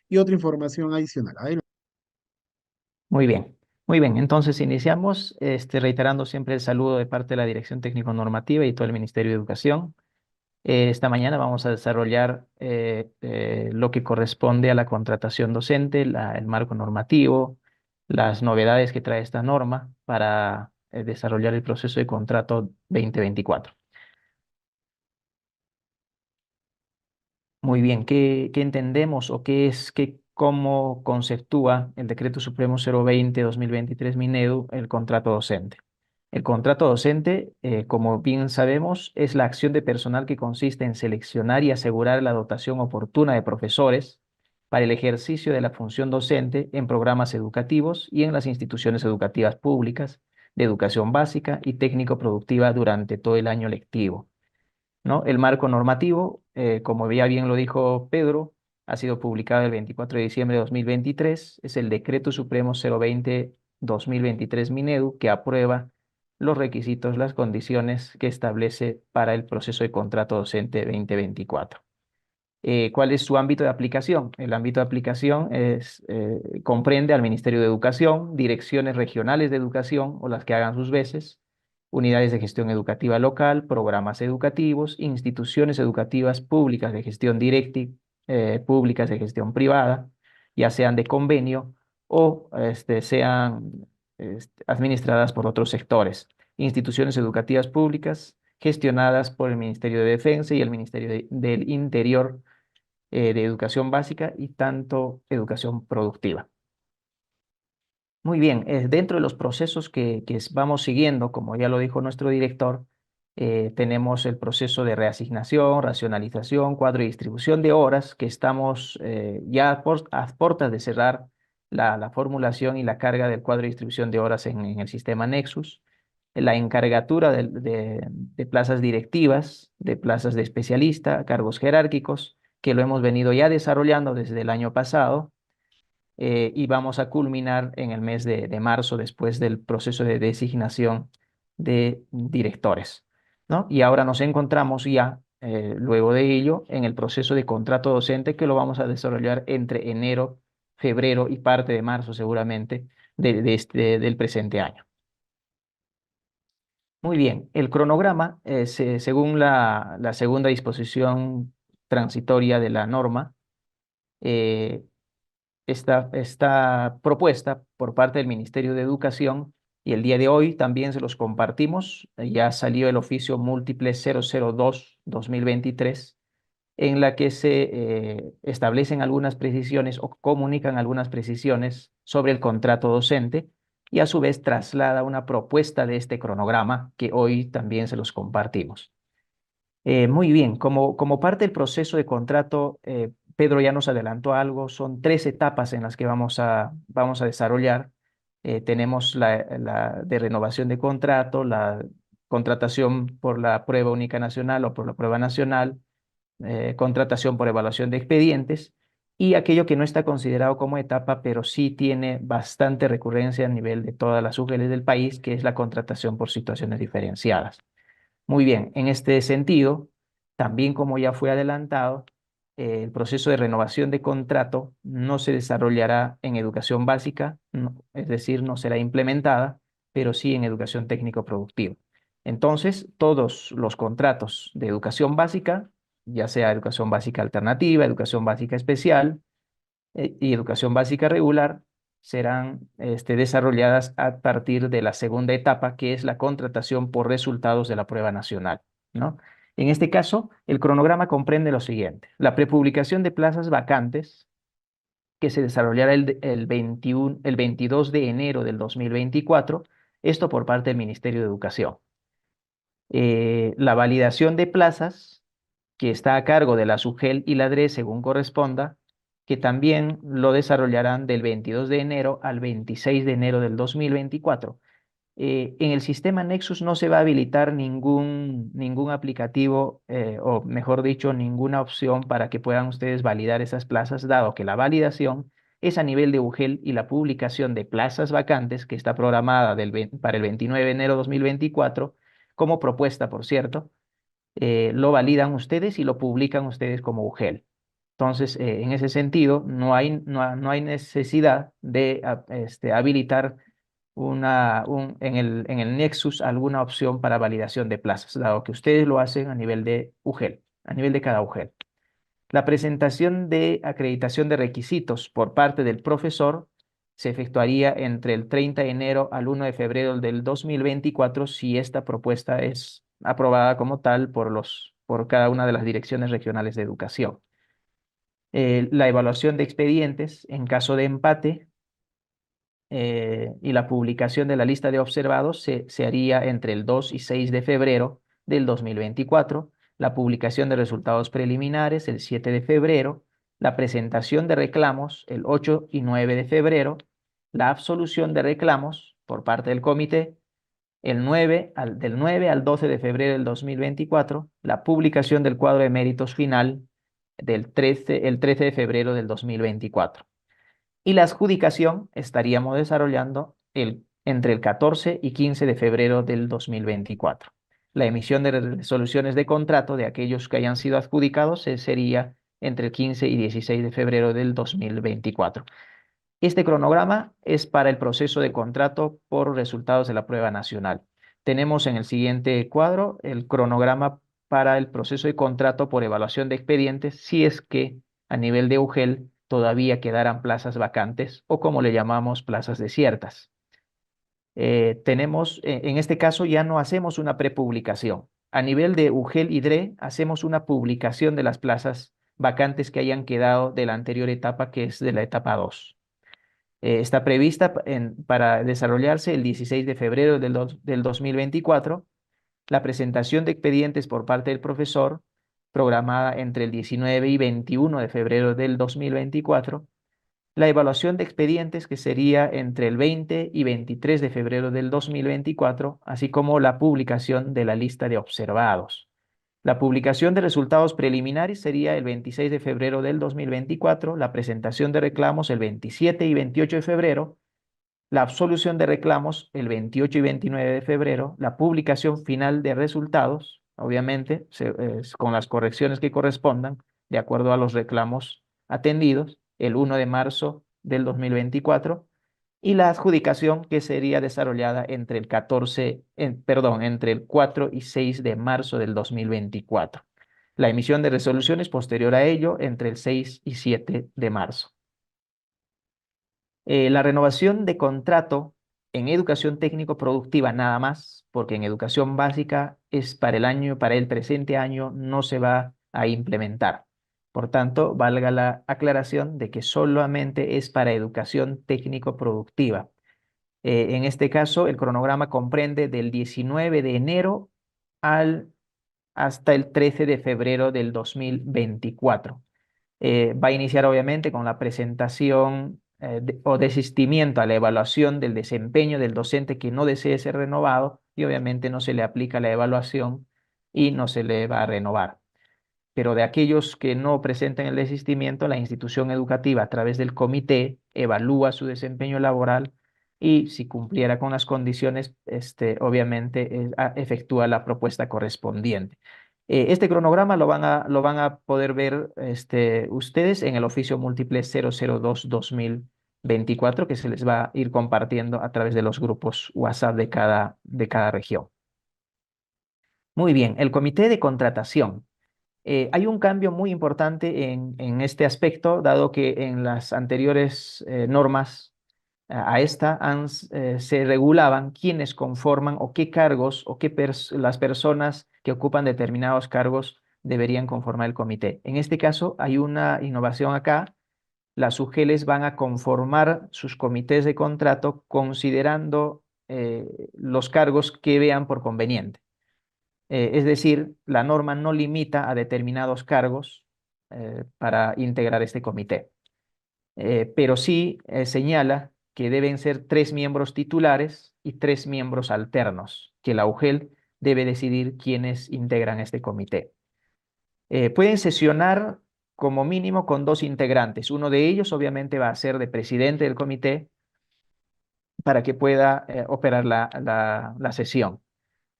y otra información adicional. Adelante. Muy bien, muy bien. Entonces iniciamos reiterando siempre el saludo de parte de la Dirección Técnico Normativa y todo el Ministerio de Educación. Esta mañana vamos a desarrollar lo que corresponde a la contratación docente, el marco normativo, las novedades que trae esta norma para desarrollar el proceso de contrato 2024. Muy bien, ¿qué entendemos o cómo conceptúa el Decreto Supremo 020-2023 Minedu el contrato docente? El contrato docente, como bien sabemos, es la acción de personal que consiste en seleccionar y asegurar la dotación oportuna de profesores para el ejercicio de la función docente en programas educativos y en las instituciones educativas públicas de educación básica y técnico-productiva durante todo el año lectivo, ¿no? El marco normativo, como ya bien lo dijo Pedro, ha sido publicado el 24 de diciembre de 2023. Es el Decreto Supremo 020-2023 Minedu que aprueba los requisitos, las condiciones que establece para el proceso de contrato docente 2024. ¿Cuál es su ámbito de aplicación? El ámbito de aplicación comprende al Ministerio de Educación, direcciones regionales de educación o las que hagan sus veces, unidades de gestión educativa local, programas educativos, instituciones educativas públicas de gestión directa, públicas de gestión privada, ya sean de convenio o sean administradas por otros sectores, instituciones educativas públicas gestionadas por el Ministerio de Defensa y el Ministerio del Interior, de educación básica y tanto educación productiva. Muy bien, dentro de los procesos que vamos siguiendo, como ya lo dijo nuestro director, tenemos el proceso de reasignación, racionalización, cuadro y distribución de horas, que estamos ya a puertas de cerrar la formulación y la carga del cuadro de distribución de horas en el sistema Nexus, la encargatura de plazas directivas, de plazas de especialista, cargos jerárquicos, que lo hemos venido ya desarrollando desde el año pasado, y vamos a culminar en el mes de marzo después del proceso de designación de directores, ¿no? Y ahora nos encontramos ya, luego de ello, en el proceso de contrato docente que lo vamos a desarrollar entre enero, febrero y parte de marzo seguramente del presente año. Muy bien, el cronograma, según la segunda disposición transitoria de la norma, eh, está propuesta por parte del Ministerio de Educación y el día de hoy también se los compartimos. Ya salió el oficio múltiple 002-2023 en la que se establecen algunas precisiones o comunican algunas precisiones sobre el contrato docente y a su vez traslada una propuesta de este cronograma que hoy también se los compartimos. Muy bien, como parte del proceso de contrato, Pedro ya nos adelantó algo, son tres etapas en las que vamos a desarrollar. Tenemos la de renovación de contrato, la contratación por la prueba única nacional o por la prueba nacional, contratación por evaluación de expedientes y aquello que no está considerado como etapa, pero sí tiene bastante recurrencia a nivel de todas las UGELs del país, que es la contratación por situaciones diferenciadas. Muy bien, en este sentido, también como ya fue adelantado, el proceso de renovación de contrato no se desarrollará en educación básica, es decir, no será implementada, pero sí en educación técnico-productiva. Entonces, todos los contratos de educación básica, ya sea educación básica alternativa, educación básica especial, y educación básica regular, serán desarrolladas a partir de la segunda etapa, que es la contratación por resultados de la prueba nacional, ¿no? En este caso, el cronograma comprende lo siguiente: la prepublicación de plazas vacantes, que se desarrollará el 22 de enero del 2024, esto por parte del Ministerio de Educación. La validación de plazas, que está a cargo de la SUGEL y la DRE según corresponda, que también lo desarrollarán del 22 de enero al 26 de enero del 2024. En el sistema Nexus no se va a habilitar ningún aplicativo, o mejor dicho, ninguna opción para que puedan ustedes validar esas plazas, dado que la validación es a nivel de UGEL y la publicación de plazas vacantes, que está programada para el 29 de enero de 2024, como propuesta, por cierto, lo validan ustedes y lo publican ustedes como UGEL. Entonces, en ese sentido, no hay necesidad de habilitar en el Nexus alguna opción para validación de plazas, dado que ustedes lo hacen a nivel de UGEL, a nivel de cada UGEL. La presentación de acreditación de requisitos por parte del profesor se efectuaría entre el 30 de enero al 1 de febrero del 2024 si esta propuesta es aprobada como tal por cada una de las direcciones regionales de educación. La evaluación de expedientes en caso de empate y la publicación de la lista de observados se haría entre el 2 y 6 de febrero del 2024, la publicación de resultados preliminares el 7 de febrero, la presentación de reclamos el 8 y 9 de febrero, la absolución de reclamos por parte del comité del 9 al 12 de febrero del 2024, la publicación del cuadro de méritos final el 13 de febrero del 2024. Y la adjudicación estaríamos desarrollando entre el 14 y 15 de febrero del 2024. La emisión de resoluciones de contrato de aquellos que hayan sido adjudicados sería entre el 15 y 16 de febrero del 2024. Este cronograma es para el proceso de contrato por resultados de la prueba nacional. Tenemos en el siguiente cuadro el cronograma para el proceso de contrato por evaluación de expedientes si es que a nivel de UGEL todavía quedaran plazas vacantes o como le llamamos plazas desiertas. En este caso ya no hacemos una prepublicación. A nivel de UGEL y DRE hacemos una publicación de las plazas vacantes que hayan quedado de la anterior etapa, que es de la etapa 2. Está prevista para desarrollarse el 16 de febrero del 2024, la presentación de expedientes por parte del profesor, programada entre el 19 y 21 de febrero del 2024, la evaluación de expedientes que sería entre el 20 y 23 de febrero del 2024, así como la publicación de la lista de observados. La publicación de resultados preliminares sería el 26 de febrero del 2024, la presentación de reclamos el 27 y 28 de febrero, la absolución de reclamos el 28 y 29 de febrero, la publicación final de resultados, obviamente, con las correcciones que correspondan, de acuerdo a los reclamos atendidos, el 1 de marzo del 2024, y la adjudicación que sería desarrollada entre el 4 y 6 de marzo del 2024. La emisión de resoluciones posterior a ello entre el 6 y 7 de marzo. La renovación de contrato en educación técnico-productiva nada más, porque en educación básica es para el presente año no se va a implementar. Por tanto, valga la aclaración de que solamente es para educación técnico-productiva. En este caso, el cronograma comprende del 19 de enero hasta el 13 de febrero del 2024. Va a iniciar obviamente con la presentación o desistimiento a la evaluación del desempeño del docente que no desee ser renovado y obviamente no se le aplica la evaluación y no se le va a renovar. Pero de aquellos que no presenten el desistimiento, la institución educativa a través del comité evalúa su desempeño laboral y si cumpliera con las condiciones, obviamente efectúa la propuesta correspondiente. Este cronograma lo van a poder ver ustedes en el oficio múltiple 002-2024 que se les va a ir compartiendo a través de los grupos WhatsApp de cada región. Muy bien, el comité de contratación. Hay un cambio muy importante en este aspecto, dado que en las anteriores normas a esta se regulaban quiénes conforman o qué cargos o las personas que ocupan determinados cargos deberían conformar el comité. En este caso hay una innovación acá. Las UGELes van a conformar sus comités de contrato considerando los cargos que vean por conveniente. Es decir, la norma no limita a determinados cargos para integrar este comité, pero sí señala que deben ser 3 miembros titulares y 3 miembros alternos, que la UGEL debe decidir quiénes integran este comité. Pueden sesionar como mínimo con 2 integrantes. Uno de ellos obviamente va a ser de presidente del comité para que pueda operar la sesión.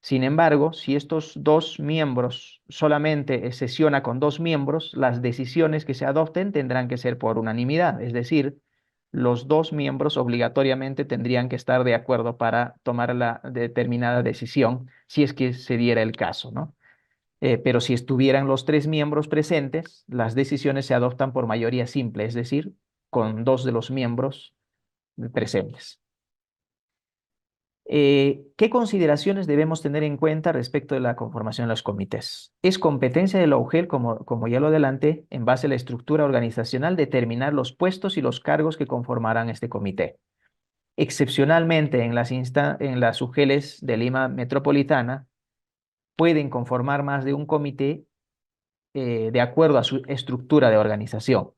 Sin embargo, si estos dos miembros solamente sesiona con dos miembros, las decisiones que se adopten tendrán que ser por unanimidad, es decir, los dos miembros obligatoriamente tendrían que estar de acuerdo para tomar la determinada decisión, si es que se diera el caso, ¿no? Pero si estuvieran los tres miembros presentes, las decisiones se adoptan por mayoría simple, es decir, con dos de los miembros presentes. ¿Qué consideraciones debemos tener en cuenta respecto de la conformación de los comités? Es competencia de la UGEL, como ya lo adelanté, en base a la estructura organizacional, determinar los puestos y los cargos que conformarán este comité. Excepcionalmente, en las UGELes de Lima Metropolitana, pueden conformar más de un comité de acuerdo a su estructura de organización.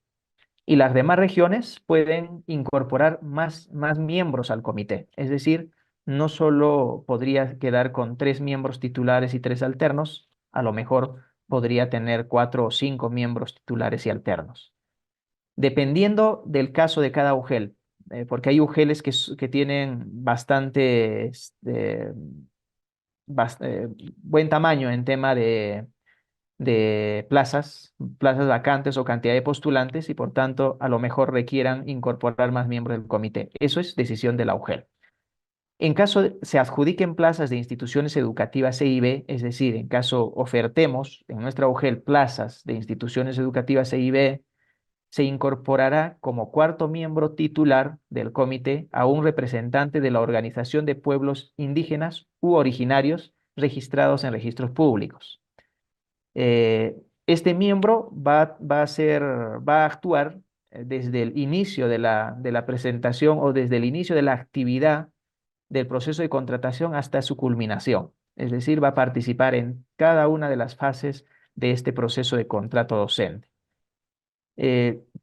Y las demás regiones pueden incorporar más miembros al comité. Es decir, no solo podría quedar con 3 miembros titulares y 3 alternos, a lo mejor podría tener 4 o 5 miembros titulares y alternos. Dependiendo del caso de cada UGEL, porque hay UGELes que tienen bastante buen tamaño en tema de plazas vacantes o cantidad de postulantes y por tanto a lo mejor requieran incorporar más miembros del comité. Eso es decisión de la UGEL. En caso se adjudiquen plazas de instituciones educativas EIB, es decir, en caso ofertemos en nuestra UGEL plazas de instituciones educativas EIB, se incorporará como cuarto miembro titular del comité a un representante de la Organización de Pueblos Indígenas u Originarios registrados en registros públicos. Este miembro va a actuar desde el inicio de la presentación o desde el inicio de la actividad del proceso de contratación hasta su culminación. Es decir, va a participar en cada una de las fases de este proceso de contrato docente.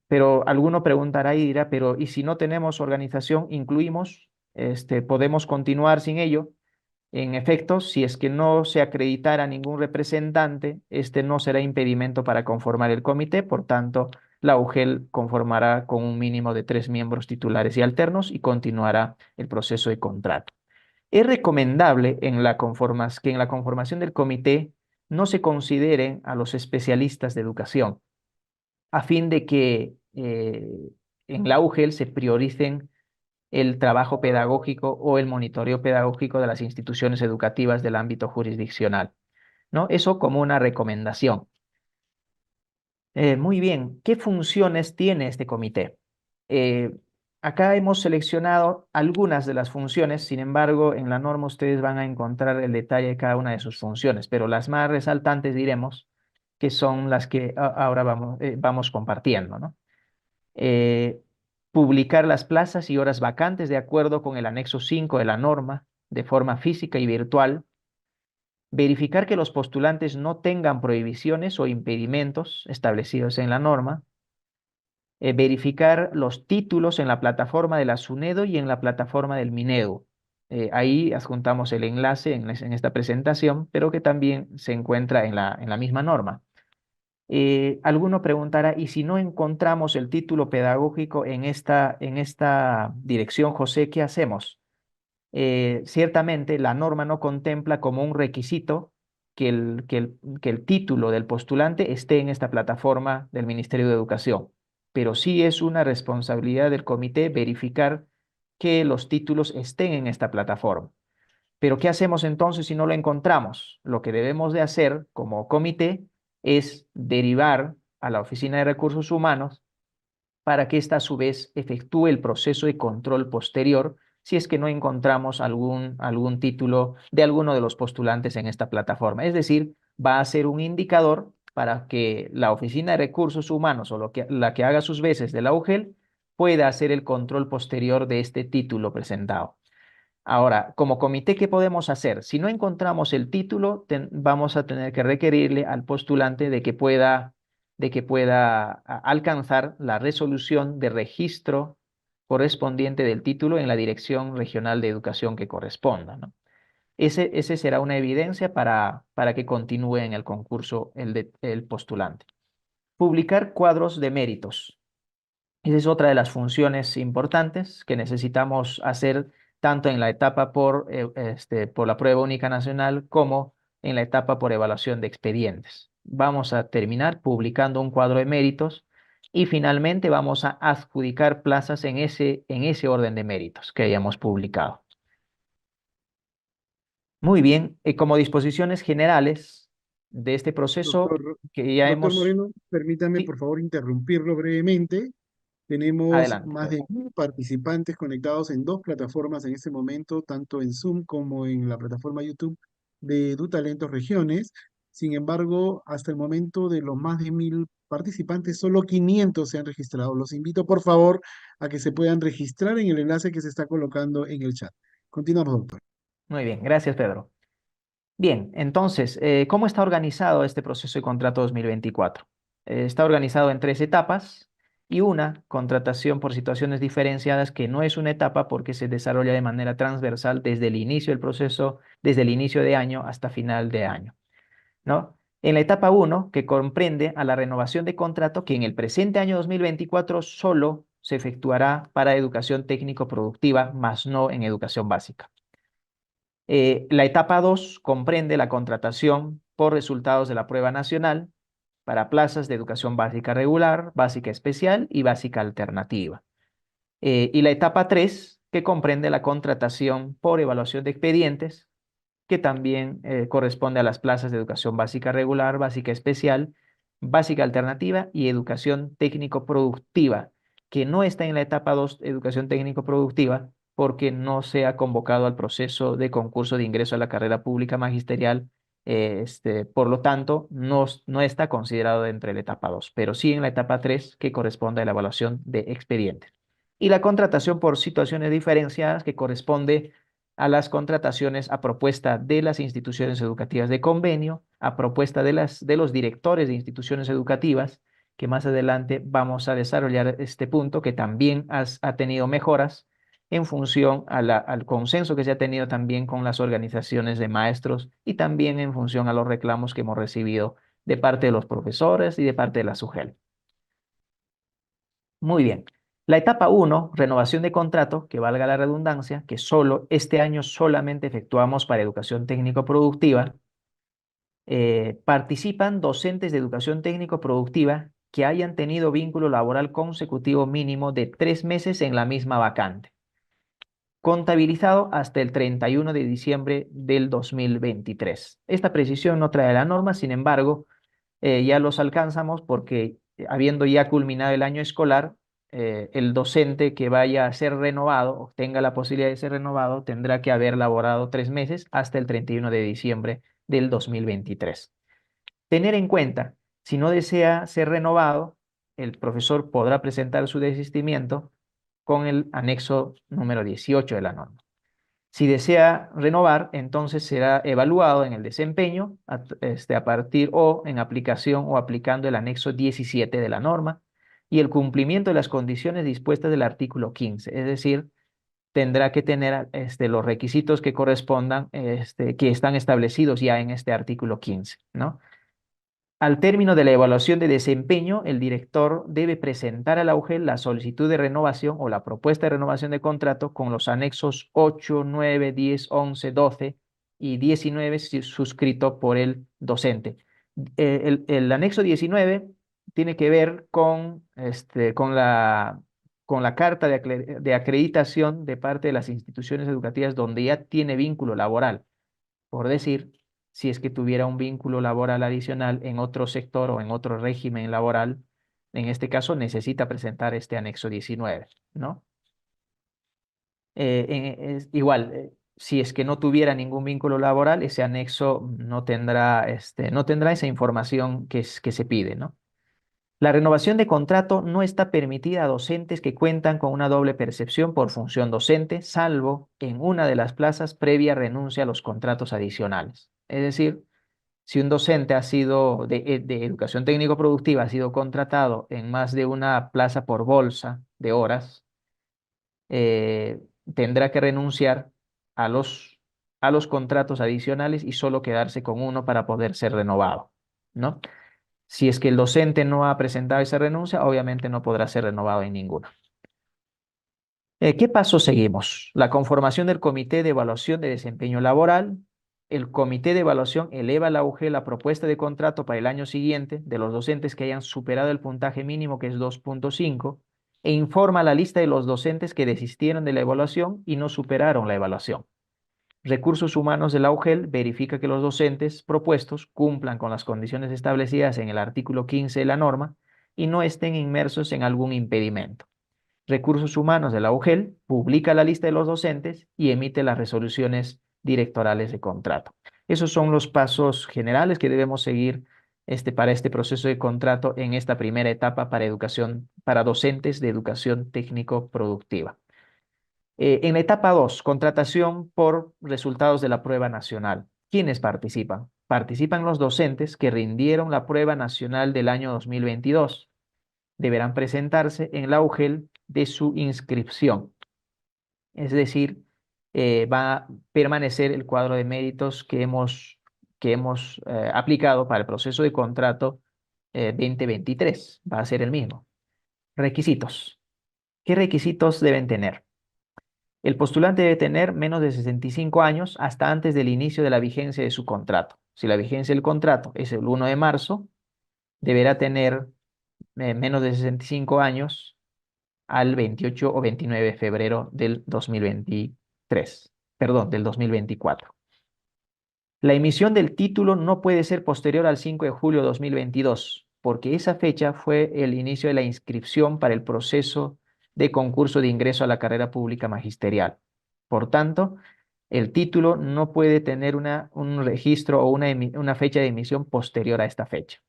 Pero alguno preguntará y dirá, pero ¿y si no tenemos organización, incluimos? ¿Podemos continuar sin ello? En efecto, si es que no se acreditara ningún representante, este no será impedimento para conformar el comité, por tanto, la UGEL conformará con un mínimo de 3 miembros titulares y alternos y continuará el proceso de contrato. Es recomendable que en la conformación del comité no se consideren a los especialistas de educación, a fin de que en la UGEL se prioricen el trabajo pedagógico o el monitoreo pedagógico de las instituciones educativas del ámbito jurisdiccional, ¿no? Eso como una recomendación. Muy bien, ¿qué funciones tiene este comité? Eh, Acá hemos seleccionado algunas de las funciones, sin embargo, en la norma ustedes van a encontrar el detalle de cada una de sus funciones, pero las más resaltantes diremos que son las que ahora vamos compartiendo, ¿no? eh, Publicar las plazas y horas vacantes de acuerdo con el anexo 5 de la norma de forma física y virtual, verificar que los postulantes no tengan prohibiciones o impedimentos establecidos en la norma, verificar los títulos en la plataforma de la SUNEDO y en la plataforma del MINEDU. Ahí adjuntamos el enlace en esta presentación, pero que también se encuentra en la misma norma. Alguno preguntará, ¿y si no encontramos el título pedagógico en esta dirección, José, qué hacemos? Ciertamente, la norma no contempla como un requisito que el título del postulante esté en esta plataforma del Ministerio de Educación, pero sí es una responsabilidad del comité verificar que los títulos estén en esta plataforma. Pero ¿qué hacemos entonces si no lo encontramos? Lo que debemos de hacer como comité es derivar a la Oficina de Recursos Humanos para que ésta a su vez efectúe el proceso de control posterior si es que no encontramos algún título de alguno de los postulantes en esta plataforma. Es decir, va a ser un indicador para que la Oficina de Recursos Humanos o la que haga sus veces de la UGEL pueda hacer el control posterior de este título presentado. Ahora, como comité, ¿qué podemos hacer? Si no encontramos el título, vamos a tener que requerirle al postulante de que pueda alcanzar la resolución de registro correspondiente del título en la Dirección Regional de Educación que corresponda, ¿no? Ese será una evidencia para que continúe en el concurso el postulante. Publicar cuadros de méritos. Esa es otra de las funciones importantes que necesitamos hacer tanto en la etapa por la prueba única nacional como en la etapa por evaluación de expedientes. Vamos a terminar publicando un cuadro de méritos y finalmente vamos a adjudicar plazas en ese orden de méritos que hayamos publicado. Muy bien, como disposiciones generales de este proceso Doctor, que ya doctor hemos... Moreno, permítame Sí, por favor interrumpirlo brevemente. Tenemos adelante, más de Pedro. 1000 participantes conectados en dos plataformas en este momento, tanto en Zoom como en la plataforma YouTube de Du Talentos Regiones. Sin embargo, hasta el momento de los más de 1000 participantes, solo 500 se han registrado. Los invito por favor a que se puedan registrar en el enlace que se está colocando en el chat. Continuamos, doctor. Muy bien, gracias, Pedro. Bien, entonces, ¿cómo está organizado este proceso de contrato 2024? Está organizado en tres etapas y una contratación por situaciones diferenciadas que no es una etapa porque se desarrolla de manera transversal desde el inicio del proceso, desde el inicio de año hasta final de año, ¿no? En la etapa uno, que comprende a la renovación de contrato, que en el presente año 2024 solo se efectuará para educación técnico-productiva, más no en educación básica. La etapa 2 comprende la contratación por resultados de la prueba nacional para plazas de educación básica regular, básica especial y básica alternativa. Y la etapa 3 que comprende la contratación por evaluación de expedientes, que también corresponde a las plazas de educación básica regular, básica especial, básica alternativa y educación técnico-productiva, que no está en la etapa 2, educación técnico-productiva, porque no se ha convocado al proceso de concurso de ingreso a la carrera pública magisterial. Por lo tanto, no está considerado dentro de la etapa 2, pero sí en la etapa 3, que corresponde a la evaluación de expedientes. Y la contratación por situaciones diferenciadas, que corresponde a las contrataciones a propuesta de las instituciones educativas de convenio, a propuesta de los directores de instituciones educativas, que más adelante vamos a desarrollar este punto, que también ha tenido mejoras en función al consenso que se ha tenido también con las organizaciones de maestros y también en función a los reclamos que hemos recibido de parte de los profesores y de parte de la SUGEL. Muy bien. La etapa uno, renovación de contrato, que valga la redundancia, que solo este año solamente efectuamos para educación técnico-productiva, participan docentes de educación técnico-productiva que hayan tenido vínculo laboral consecutivo mínimo de 3 meses en la misma vacante, contabilizado hasta el 31 de diciembre del 2023. Esta precisión no trae la norma, sin embargo, ya los alcanzamos porque habiendo ya culminado el año escolar, el docente que vaya a ser renovado o tenga la posibilidad de ser renovado tendrá que haber laborado 3 meses hasta el 31 de diciembre del 2023. Tener en cuenta, si no desea ser renovado, el profesor podrá presentar su desistimiento con el anexo número 18 de la norma. Si desea renovar, entonces será evaluado en el desempeño a partir o en aplicación o aplicando el anexo 17 de la norma y el cumplimiento de las condiciones dispuestas del artículo 15, es decir, tendrá que tener los requisitos que correspondan, que están establecidos ya en este artículo 15, ¿no? Al término de la evaluación de desempeño, el director debe presentar a la UGEL la solicitud de renovación o la propuesta de renovación de contrato con los anexos 8, 9, 10, 11, 12 y 19 suscrito por el docente. El anexo 19 tiene que ver con la carta de acreditación de parte de las instituciones educativas donde ya tiene vínculo laboral, por decir, si es que tuviera un vínculo laboral adicional en otro sector o en otro régimen laboral, en este caso necesita presentar este anexo 19, ¿no? Igual, si es que no tuviera ningún vínculo laboral, ese anexo no tendrá esa información que se pide, ¿no? La renovación de contrato no está permitida a docentes que cuentan con una doble percepción por función docente, salvo en una de las plazas previa renuncia a los contratos adicionales. Es decir, si un docente de educación técnico-productiva ha sido contratado en más de una plaza por bolsa de horas, eh, tendrá que renunciar a los contratos adicionales y solo quedarse con uno para poder ser renovado, ¿no? Si es que el docente no ha presentado esa renuncia, obviamente no podrá ser renovado en ninguna. ¿Qué paso seguimos? La conformación del Comité de Evaluación de Desempeño Laboral. El Comité de Evaluación eleva a la UG la propuesta de contrato para el año siguiente de los docentes que hayan superado el puntaje mínimo, que es 2.5, e informa la lista de los docentes que desistieron de la evaluación y no superaron la evaluación. Recursos Humanos de la UGEL verifica que los docentes propuestos cumplan con las condiciones establecidas en el artículo 15 de la norma y no estén inmersos en algún impedimento. Recursos Humanos de la UGEL publica la lista de los docentes y emite las resoluciones directorales de contrato. Esos son los pasos generales que debemos seguir para este proceso de contrato en esta primera etapa para educación, para docentes de educación técnico-productiva. En la etapa 2, contratación por resultados de la prueba nacional. ¿Quiénes participan? Participan los docentes que rindieron la prueba nacional del año 2022. Deberán presentarse en la UGEL de su inscripción. Es decir, va a permanecer el cuadro de méritos que hemos aplicado para el proceso de contrato 2023. Va a ser el mismo. Requisitos. ¿Qué requisitos deben tener? El postulante debe tener menos de 65 años hasta antes del inicio de la vigencia de su contrato. Si la vigencia del contrato es el 1 de marzo, deberá tener menos de 65 años al 28 o 29 de febrero del 2023, perdón, del 2024. La emisión del título no puede ser posterior al 5 de julio de 2022, porque esa fecha fue el inicio de la inscripción para el proceso de concurso de ingreso a la carrera pública magisterial. Por tanto, el título no puede tener un registro o una fecha de emisión posterior a esta fecha.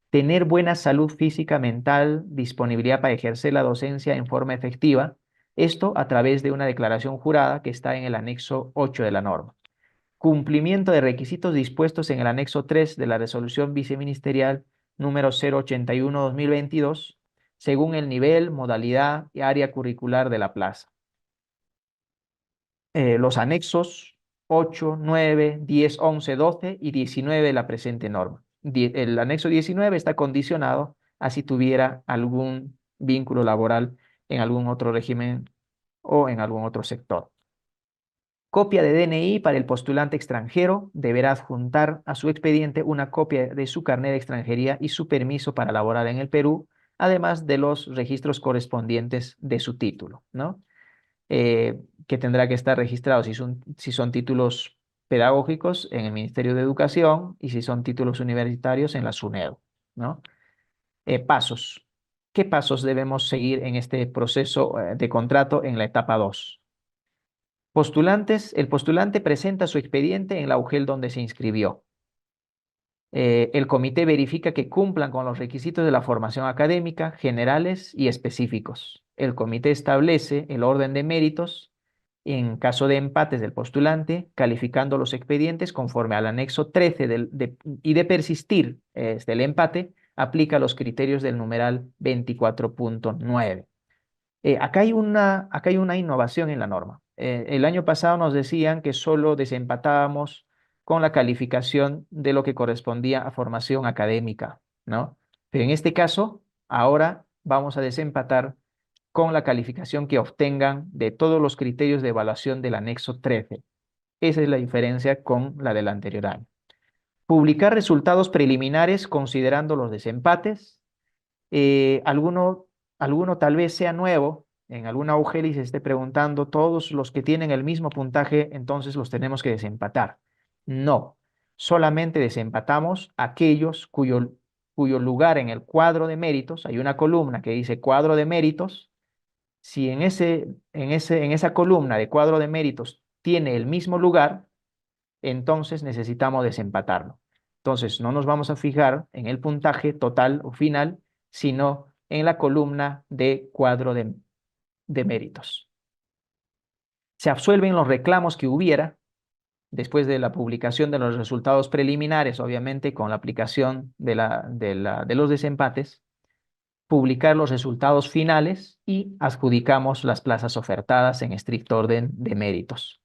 Tener buena salud física, mental, disponibilidad para ejercer la docencia en forma efectiva, esto a través de una declaración jurada que está en el anexo 8 de la norma. Cumplimiento de requisitos dispuestos en el anexo 3 de la resolución viceministerial número 081-2022, según el nivel, modalidad y área curricular de la plaza. Los anexos 8, 9, 10, 11, 12 y 19 de la presente norma. El anexo 19 está condicionado a si tuviera algún vínculo laboral en algún otro régimen o en algún otro sector. Copia de DNI para el postulante extranjero. Deberá adjuntar a su expediente una copia de su carnet de extranjería y su permiso para laborar en el Perú, además de los registros correspondientes de su título, ¿no? Que tendrá que estar registrado si son títulos pedagógicos en el Ministerio de Educación y si son títulos universitarios en la SUNEDU, ¿no? Pasos. ¿Qué pasos debemos seguir en este proceso de contrato en la etapa 2? Postulantes. El postulante presenta su expediente en la UGEL donde se inscribió. El comité verifica que cumplan con los requisitos de la formación académica, generales y específicos. El comité establece el orden de méritos en caso de empates del postulante, calificando los expedientes conforme al anexo 13 y de persistir el empate, aplica los criterios del numeral 24.9. Acá hay una innovación en la norma. El año pasado nos decían que solo desempatábamos con la calificación de lo que correspondía a formación académica, ¿no? Pero en este caso, ahora vamos a desempatar con la calificación que obtengan de todos los criterios de evaluación del anexo 13. Esa es la diferencia con la del anterior año. Publicar resultados preliminares considerando los desempates. Alguno tal vez sea nuevo, en alguna UGEL y se esté preguntando, todos los que tienen el mismo puntaje, entonces los tenemos que desempatar. No, solamente desempatamos aquellos cuyo lugar en el cuadro de méritos, hay una columna que dice cuadro de méritos. Si en esa columna de cuadro de méritos tiene el mismo lugar, entonces necesitamos desempatarlo. Entonces, no nos vamos a fijar en el puntaje total o final, sino en la columna de cuadro de méritos. Se absuelven los reclamos que hubiera después de la publicación de los resultados preliminares, obviamente con la aplicación de los desempates, publicar los resultados finales y adjudicamos las plazas ofertadas en estricto orden de méritos.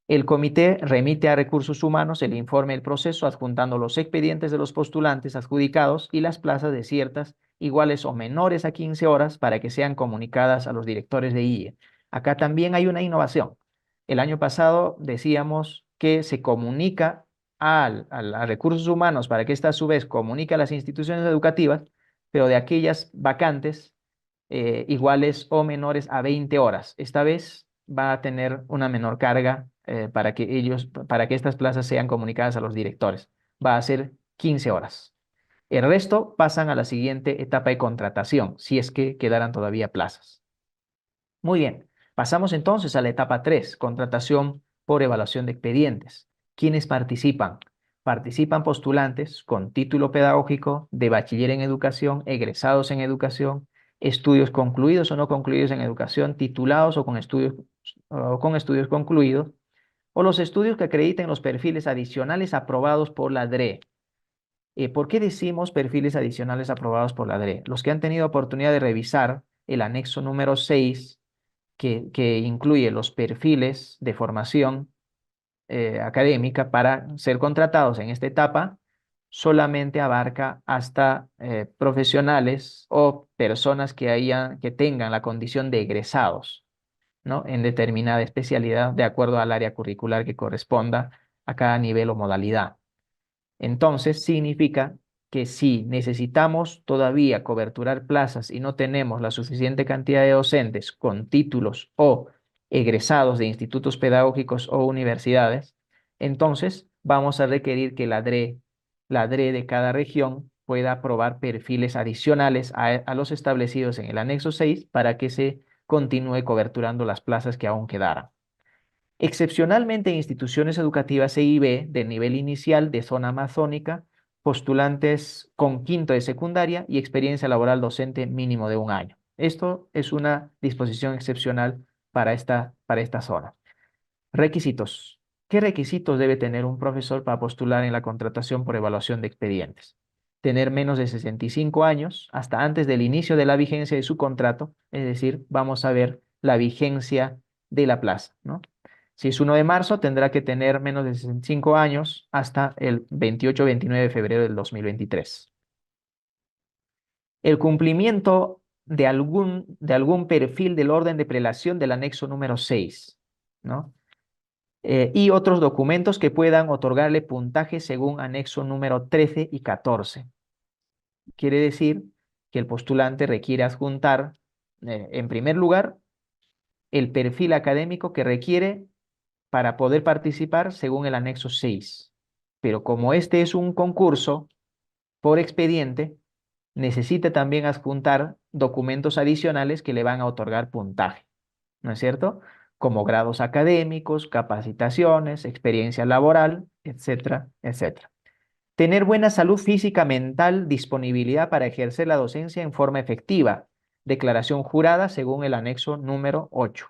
El comité remite a Recursos Humanos el informe del proceso adjuntando los expedientes de los postulantes adjudicados y las plazas desiertas iguales o menores a 15 horas para que sean comunicadas a los directores de IE. Acá también hay una innovación. El año pasado decíamos que se comunica a recursos humanos para que ésta a su vez comunique a las instituciones educativas, pero de aquellas vacantes iguales o menores a 20 horas. Esta vez va a tener una menor carga para que estas plazas sean comunicadas a los directores. Va a ser 15 horas. El resto pasan a la siguiente etapa de contratación, si es que quedaran todavía plazas. Muy bien, pasamos entonces a la etapa 3, contratación por evaluación de expedientes. ¿Quiénes participan? Participan postulantes con título pedagógico de bachiller en educación, egresados en educación, estudios concluidos o no concluidos en educación, titulados o con estudios concluidos, o los estudios que acrediten los perfiles adicionales aprobados por la DRE. ¿Por qué decimos perfiles adicionales aprobados por la DRE? Los que han tenido oportunidad de revisar el anexo número 6 que incluye los perfiles de formación académica para ser contratados en esta etapa, solamente abarca hasta profesionales o personas que tengan la condición de egresados, ¿no? En determinada especialidad de acuerdo al área curricular que corresponda a cada nivel o modalidad. Entonces, significa que si necesitamos todavía coberturar plazas y no tenemos la suficiente cantidad de docentes con títulos o egresados de institutos pedagógicos o universidades, entonces vamos a requerir que la DRE de cada región pueda aprobar perfiles adicionales a los establecidos en el anexo 6 para que se continúe coberturando las plazas que aún quedaran. Excepcionalmente en instituciones educativas E y B de nivel inicial de zona amazónica, postulantes con quinto de secundaria y experiencia laboral docente mínimo de 1 año. Esto es una disposición excepcional para esta zona. Requisitos. ¿Qué requisitos debe tener un profesor para postular en la contratación por evaluación de expedientes? Tener menos de 65 años hasta antes del inicio de la vigencia de su contrato, es decir, vamos a ver la vigencia de la plaza, ¿no? Si es 1 de marzo, tendrá que tener menos de 65 años hasta el 28-29 de febrero del 2023. El cumplimiento de algún perfil del orden de prelación del anexo número 6, ¿no? Y otros documentos que puedan otorgarle puntaje según anexo número 13 y 14. Quiere decir que el postulante requiere adjuntar, en primer lugar, el perfil académico que requiere para poder participar según el anexo 6. Pero como este es un concurso por expediente, necesita también adjuntar documentos adicionales que le van a otorgar puntaje, ¿no es cierto? Como grados académicos, capacitaciones, experiencia laboral, etcétera, etcétera. Tener buena salud física, mental, disponibilidad para ejercer la docencia en forma efectiva. Declaración jurada según el anexo número 8.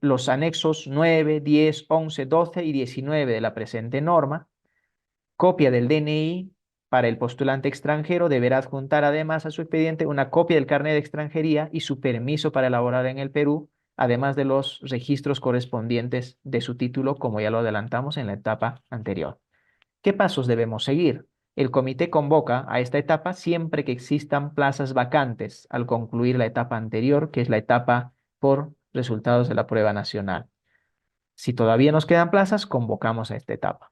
Los anexos 9, 10, 11, 12 y 19 de la presente norma. Copia del DNI para el postulante extranjero deberá adjuntar además a su expediente una copia del carnet de extranjería y su permiso para elaborar en el Perú, además de los registros correspondientes de su título, como ya lo adelantamos en la etapa anterior. ¿Qué pasos debemos seguir? El comité convoca a esta etapa siempre que existan plazas vacantes al concluir la etapa anterior, que es la etapa por resultados de la prueba nacional. Si todavía nos quedan plazas, convocamos a esta etapa.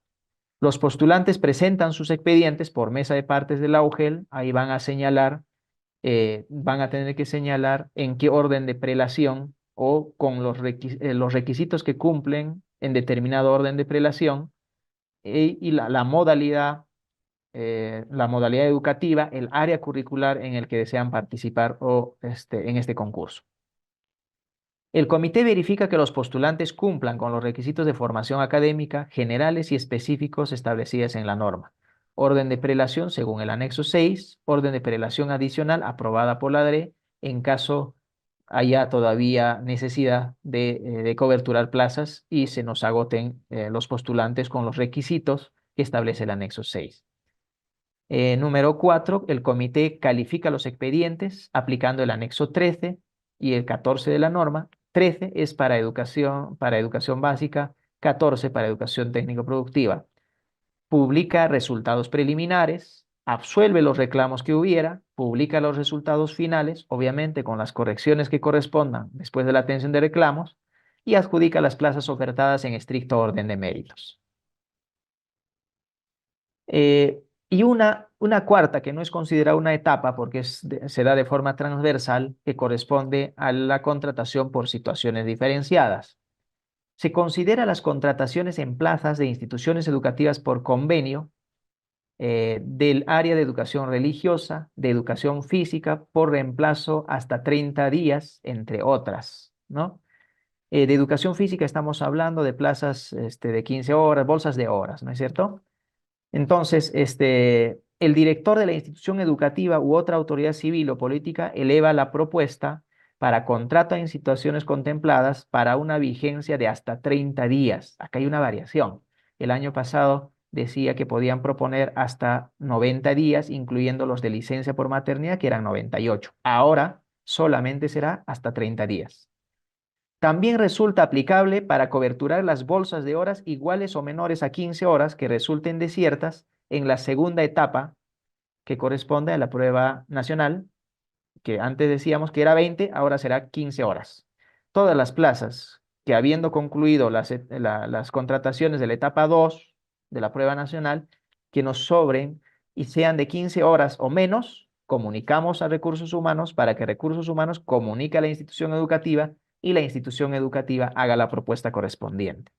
Los postulantes presentan sus expedientes por mesa de partes de la UGEL, ahí van a señalar, van a tener que señalar en qué orden de prelación o con los requisitos que cumplen en determinado orden de prelación y la modalidad educativa, el área curricular en el que desean participar o en este concurso. El comité verifica que los postulantes cumplan con los requisitos de formación académica generales y específicos establecidos en la norma. Orden de prelación según el anexo 6, orden de prelación adicional aprobada por la DRE en caso haya todavía necesidad de coberturar plazas y se nos agoten los postulantes con los requisitos que establece el anexo 6. Número 4, el comité califica los expedientes aplicando el anexo 13 y el 14 de la norma. 13 es para educación básica, 14 para educación técnico-productiva. Publica resultados preliminares absuelve los reclamos que hubiera, publica los resultados finales, obviamente con las correcciones que correspondan después de la atención de reclamos, y adjudica las plazas ofertadas en estricto orden de méritos. Y una cuarta, que no es considerada una etapa porque se da de forma transversal, que corresponde a la contratación por situaciones diferenciadas. Se considera las contrataciones en plazas de instituciones educativas por convenio del área de educación religiosa, de educación física, por reemplazo hasta 30 días, entre otras, ¿no? De educación física estamos hablando de plazas de 15 horas, bolsas de horas, ¿no es cierto? Entonces, el director de la institución educativa u otra autoridad civil o política eleva la propuesta para contrato en situaciones contempladas para una vigencia de hasta 30 días. Acá hay una variación. El año pasado decía que podían proponer hasta 90 días, incluyendo los de licencia por maternidad, que eran 98. Ahora solamente será hasta 30 días. También resulta aplicable para coberturar las bolsas de horas iguales o menores a 15 horas que resulten desiertas en la segunda etapa, que corresponde a la prueba nacional, que antes decíamos que era 20, ahora será 15 horas. Todas las plazas que, habiendo concluido las contrataciones de la etapa 2 de la prueba nacional, que nos sobren y sean de 15 horas o menos, comunicamos a recursos humanos para que recursos humanos comunique a la institución educativa y la institución educativa haga la propuesta correspondiente.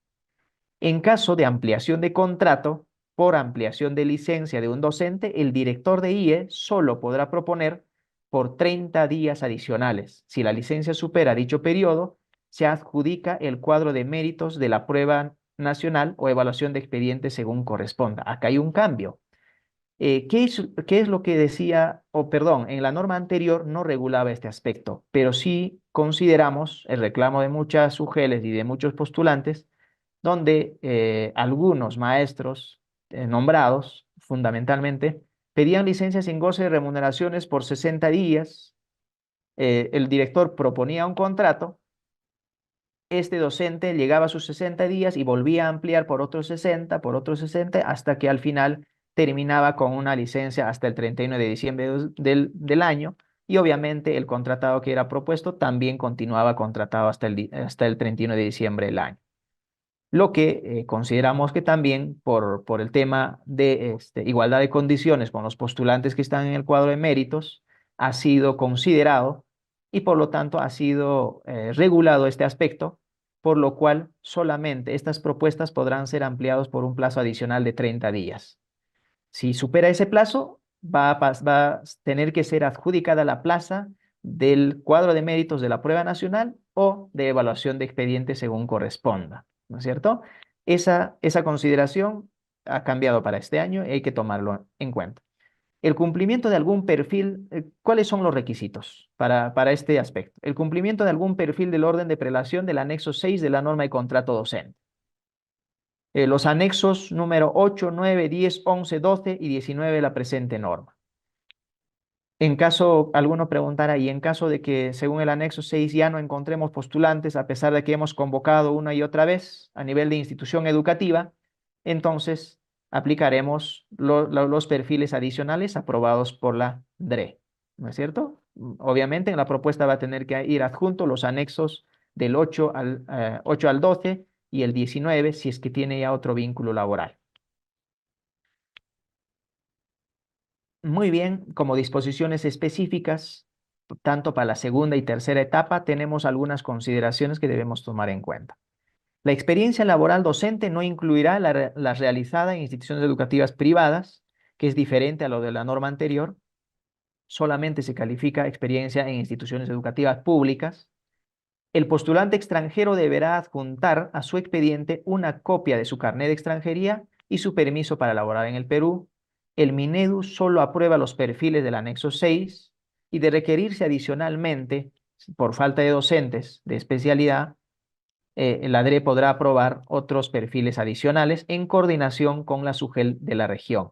En caso de ampliación de contrato por ampliación de licencia de un docente, el director de IE solo podrá proponer por 30 días adicionales. Si la licencia supera dicho periodo, se adjudica el cuadro de méritos de la prueba nacional o evaluación de expediente según corresponda. Acá hay un cambio. ¿Qué es lo que decía, o perdón, en la norma anterior no regulaba este aspecto, pero sí consideramos el reclamo de muchas UGELes y de muchos postulantes, donde algunos maestros nombrados, fundamentalmente, pedían licencias sin goce de remuneraciones por 60 días. El director proponía un contrato, este docente llegaba a sus 60 días y volvía a ampliar por otros 60, hasta que al final terminaba con una licencia hasta el 31 de diciembre del año, y obviamente el contratado que era propuesto también continuaba contratado hasta el 31 de diciembre del año. Lo que consideramos que también por el tema de igualdad de condiciones con los postulantes que están en el cuadro de méritos, ha sido considerado y por lo tanto ha sido regulado este aspecto, por lo cual solamente estas propuestas podrán ser ampliadas por un plazo adicional de 30 días. Si supera ese plazo, va a tener que ser adjudicada la plaza del cuadro de méritos de la prueba nacional o de evaluación de expediente según corresponda, ¿no es cierto? Esa consideración ha cambiado para este año y hay que tomarlo en cuenta. El cumplimiento de algún perfil, ¿cuáles son los requisitos para este aspecto? El cumplimiento de algún perfil del orden de prelación del anexo 6 de la norma de contrato docente. Los anexos número 8, 9, 10, 11, 12 y 19 de la presente norma. En caso, alguno preguntara, y en caso de que según el anexo 6 ya no encontremos postulantes, a pesar de que hemos convocado una y otra vez a nivel de institución educativa, entonces aplicaremos los perfiles adicionales aprobados por la DRE, ¿no es cierto? Obviamente en la propuesta va a tener que ir adjunto los anexos del 8 al 12 y el 19 si es que tiene ya otro vínculo laboral. Muy bien, como disposiciones específicas, tanto para la segunda y tercera etapa, tenemos algunas consideraciones que debemos tomar en cuenta. La experiencia laboral docente no incluirá la realizada en instituciones educativas privadas, que es diferente a lo de la norma anterior. Solamente se califica experiencia en instituciones educativas públicas. El postulante extranjero deberá adjuntar a su expediente una copia de su carnet de extranjería y su permiso para laborar en el Perú. El Minedu solo aprueba los perfiles del anexo 6 y de requerirse adicionalmente, por falta de docentes de especialidad, el ADRE podrá aprobar otros perfiles adicionales en coordinación con la SUGEL de la región.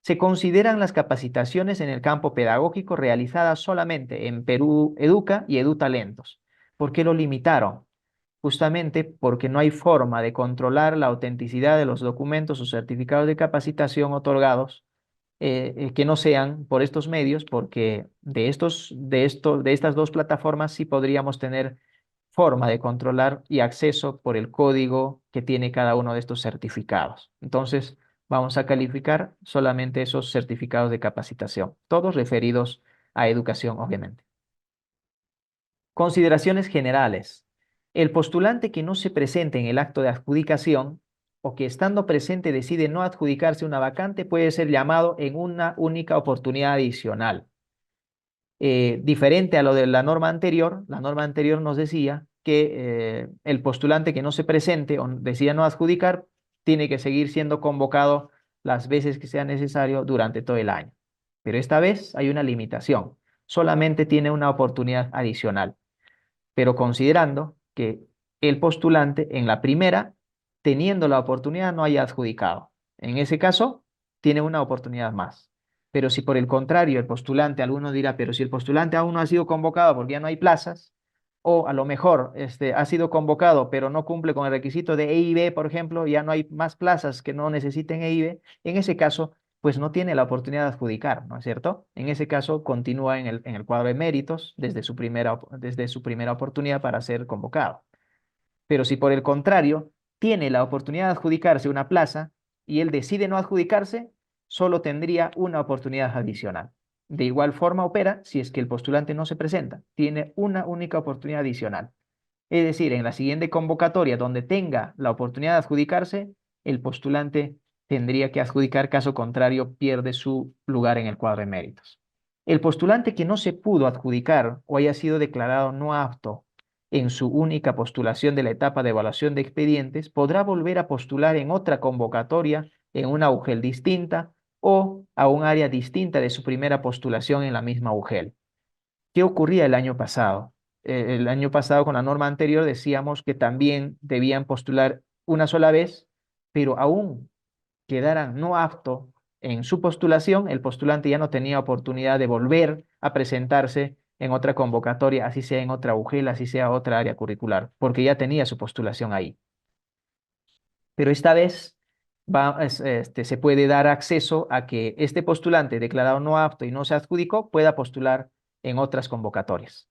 Se consideran las capacitaciones en el campo pedagógico realizadas solamente en Perú Educa y EduTalentos. ¿Por qué lo limitaron? Justamente porque no hay forma de controlar la autenticidad de los documentos o certificados de capacitación otorgados que no sean por estos medios, porque de estas dos plataformas sí podríamos tener forma de controlar y acceso por el código que tiene cada uno de estos certificados. Entonces, vamos a calificar solamente esos certificados de capacitación, todos referidos a educación, obviamente. Consideraciones generales. El postulante que no se presente en el acto de adjudicación o que estando presente decide no adjudicarse una vacante puede ser llamado en una única oportunidad adicional. Diferente a lo de la norma anterior nos decía que el postulante que no se presente o decida no adjudicar tiene que seguir siendo convocado las veces que sea necesario durante todo el año. Pero esta vez hay una limitación, solamente tiene una oportunidad adicional, pero considerando que el postulante en la primera, teniendo la oportunidad, no haya adjudicado. En ese caso, tiene una oportunidad más. Pero si por el contrario el postulante, alguno dirá, pero si el postulante aún no ha sido convocado porque ya no hay plazas, o a lo mejor ha sido convocado pero no cumple con el requisito de EIB, por ejemplo, ya no hay más plazas que no necesiten EIB, en ese caso, pues no tiene la oportunidad de adjudicar, ¿no es cierto? En ese caso, continúa en el cuadro de méritos desde su primera oportunidad para ser convocado. Pero si por el contrario tiene la oportunidad de adjudicarse una plaza y él decide no adjudicarse, solo tendría una oportunidad adicional. De igual forma opera si es que el postulante no se presenta, tiene una única oportunidad adicional. Es decir, en la siguiente convocatoria donde tenga la oportunidad de adjudicarse, el postulante tendría que adjudicar, caso contrario pierde su lugar en el cuadro de méritos. El postulante que no se pudo adjudicar o haya sido declarado no apto en su única postulación de la etapa de evaluación de expedientes, podrá volver a postular en otra convocatoria, en una UGEL distinta o a un área distinta de su primera postulación en la misma UGEL. ¿Qué ocurría el año pasado? El año pasado con la norma anterior decíamos que también debían postular una sola vez, pero aún quedaran no apto en su postulación, el postulante ya no tenía oportunidad de volver a presentarse en otra convocatoria, así sea en otra UGEL, así sea otra área curricular, porque ya tenía su postulación ahí. Pero esta vez se puede dar acceso a que este postulante declarado no apto y no se adjudicó pueda postular en otras convocatorias.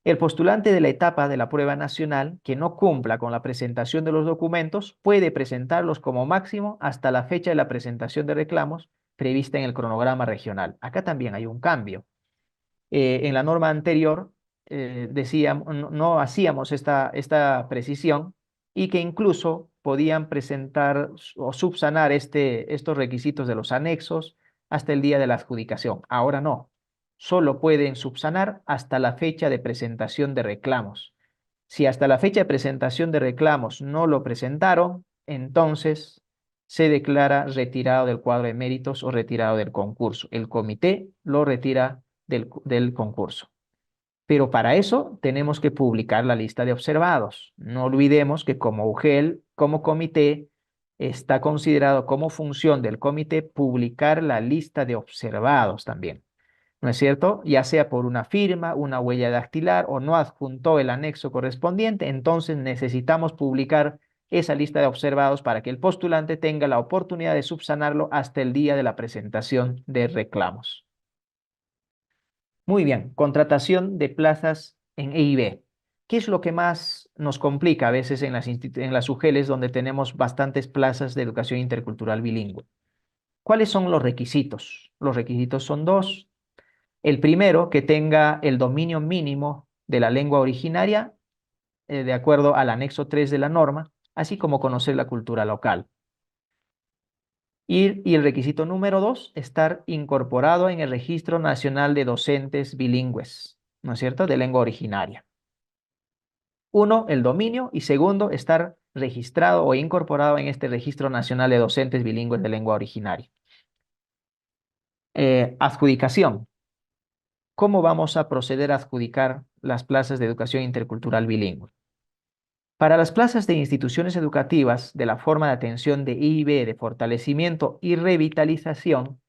El postulante de la etapa de la prueba nacional que no cumpla con la presentación de los documentos puede presentarlos como máximo hasta la fecha de la presentación de reclamos prevista en el cronograma regional. Acá también hay un cambio. En la norma anterior decíamos, no hacíamos esta precisión y que incluso podían presentar o subsanar estos requisitos de los anexos hasta el día de la adjudicación. Ahora no, solo pueden subsanar hasta la fecha de presentación de reclamos. Si hasta la fecha de presentación de reclamos no lo presentaron, entonces se declara retirado del cuadro de méritos o retirado del concurso. El comité lo retira del concurso. Pero para eso tenemos que publicar la lista de observados. No olvidemos que como UGEL, como comité, está considerado como función del comité publicar la lista de observados también. ¿No es cierto? Ya sea por una firma, una huella dactilar o no adjuntó el anexo correspondiente, entonces necesitamos publicar esa lista de observados para que el postulante tenga la oportunidad de subsanarlo hasta el día de la presentación de reclamos. Muy bien, contratación de plazas en EIB. ¿Qué es lo que más nos complica a veces en las UGELes donde tenemos bastantes plazas de educación intercultural bilingüe? ¿Cuáles son los requisitos? Los requisitos son dos. El primero, que tenga el dominio mínimo de la lengua originaria, de acuerdo al anexo 3 de la norma, así como conocer la cultura local. Y el requisito número 2, estar incorporado en el Registro Nacional de Docentes Bilingües, ¿no es cierto?, de lengua originaria. Uno, el dominio, y segundo, estar registrado o incorporado en este Registro Nacional de Docentes Bilingües de lengua originaria. Adjudicación. ¿Cómo vamos a proceder a adjudicar las plazas de educación intercultural bilingüe? Para las plazas de instituciones educativas de la forma de atención de IB de fortalecimiento y revitalización,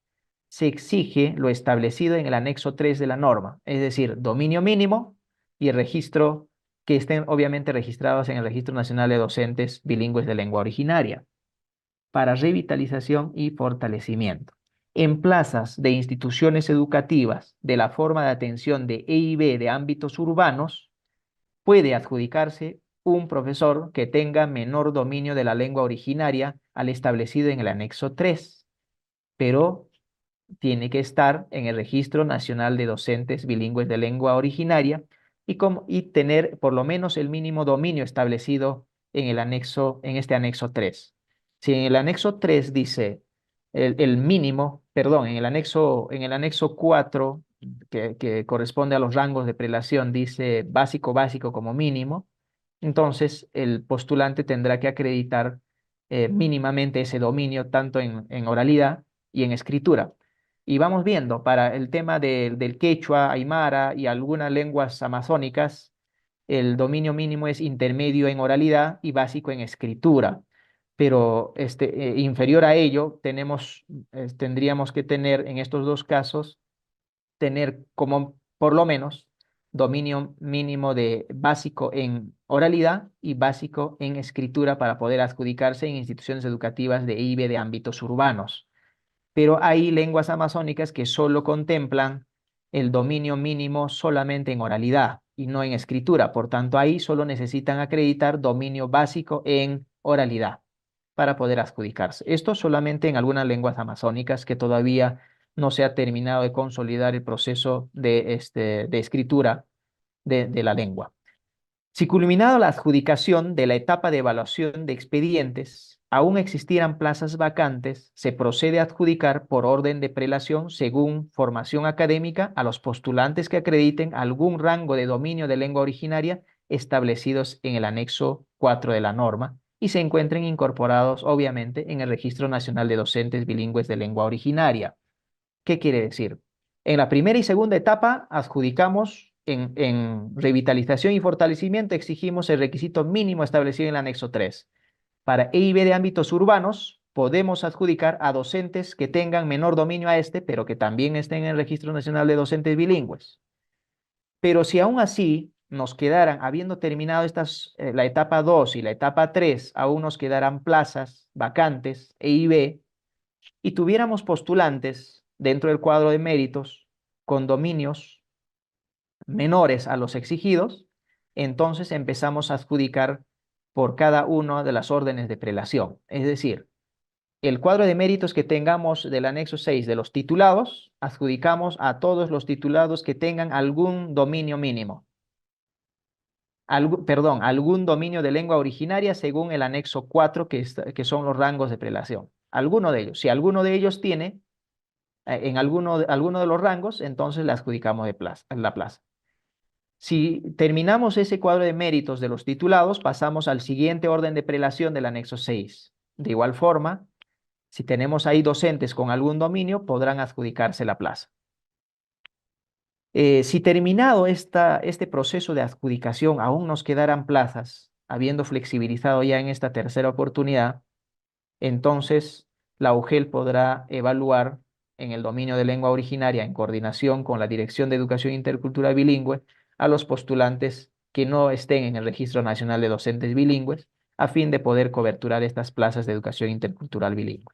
se exige lo establecido en el anexo 3 de la norma, es decir, dominio mínimo y el registro que estén obviamente registrados en el Registro Nacional de Docentes Bilingües de Lengua Originaria, para revitalización y fortalecimiento. En plazas de instituciones educativas de la forma de atención de EIB de ámbitos urbanos, puede adjudicarse un profesor que tenga menor dominio de la lengua originaria al establecido en el anexo 3, pero tiene que estar en el Registro Nacional de Docentes Bilingües de Lengua Originaria y tener por lo menos el mínimo dominio establecido en el anexo, en este anexo 3. Si en el anexo 3 dice el mínimo, perdón, en el anexo 4, que corresponde a los rangos de prelación, dice básico, básico como mínimo, entonces el postulante tendrá que acreditar mínimamente ese dominio tanto en oralidad y en escritura. Y vamos viendo, para el tema del quechua, aymara y algunas lenguas amazónicas, el dominio mínimo es intermedio en oralidad y básico en escritura. Pero inferior a ello, tendríamos que tener en estos dos casos, tener como por lo menos dominio mínimo de básico en oralidad y básico en escritura para poder adjudicarse en instituciones educativas de IBE de ámbitos urbanos. Pero hay lenguas amazónicas que solo contemplan el dominio mínimo solamente en oralidad y no en escritura. Por tanto, ahí solo necesitan acreditar dominio básico en oralidad para poder adjudicarse. Esto solamente en algunas lenguas amazónicas que todavía no se ha terminado de consolidar el proceso de escritura de la lengua. Si culminado la adjudicación de la etapa de evaluación de expedientes, aún existieran plazas vacantes, se procede a adjudicar por orden de prelación según formación académica a los postulantes que acrediten algún rango de dominio de lengua originaria establecidos en el anexo 4 de la norma y se encuentren incorporados, obviamente, en el Registro Nacional de Docentes Bilingües de Lengua Originaria. ¿Qué quiere decir? En la primera y segunda etapa adjudicamos en revitalización y fortalecimiento, exigimos el requisito mínimo establecido en el anexo 3. Para EIB de ámbitos urbanos, podemos adjudicar a docentes que tengan menor dominio a este, pero que también estén en el Registro Nacional de Docentes Bilingües. Pero si aún así nos quedaran, habiendo terminado la etapa 2 y la etapa 3, aún nos quedarán plazas vacantes, EIB, y tuviéramos postulantes dentro del cuadro de méritos con dominios menores a los exigidos, entonces empezamos a adjudicar por cada una de las órdenes de prelación. Es decir, el cuadro de méritos que tengamos del anexo 6 de los titulados, adjudicamos a todos los titulados que tengan algún dominio mínimo. Algún dominio de lengua originaria según el anexo 4, que son los rangos de prelación. Alguno de ellos. Si alguno de ellos tiene en alguno de los rangos, entonces le adjudicamos la plaza. Si terminamos ese cuadro de méritos de los titulados, pasamos al siguiente orden de prelación del anexo 6. De igual forma, si tenemos ahí docentes con algún dominio, podrán adjudicarse la plaza. Si terminado este proceso de adjudicación aún nos quedaran plazas, habiendo flexibilizado ya en esta tercera oportunidad, entonces la UGEL podrá evaluar en el dominio de lengua originaria en coordinación con la Dirección de Educación Intercultural Bilingüe a los postulantes que no estén en el Registro Nacional de Docentes Bilingües a fin de poder coberturar estas plazas de educación intercultural bilingüe.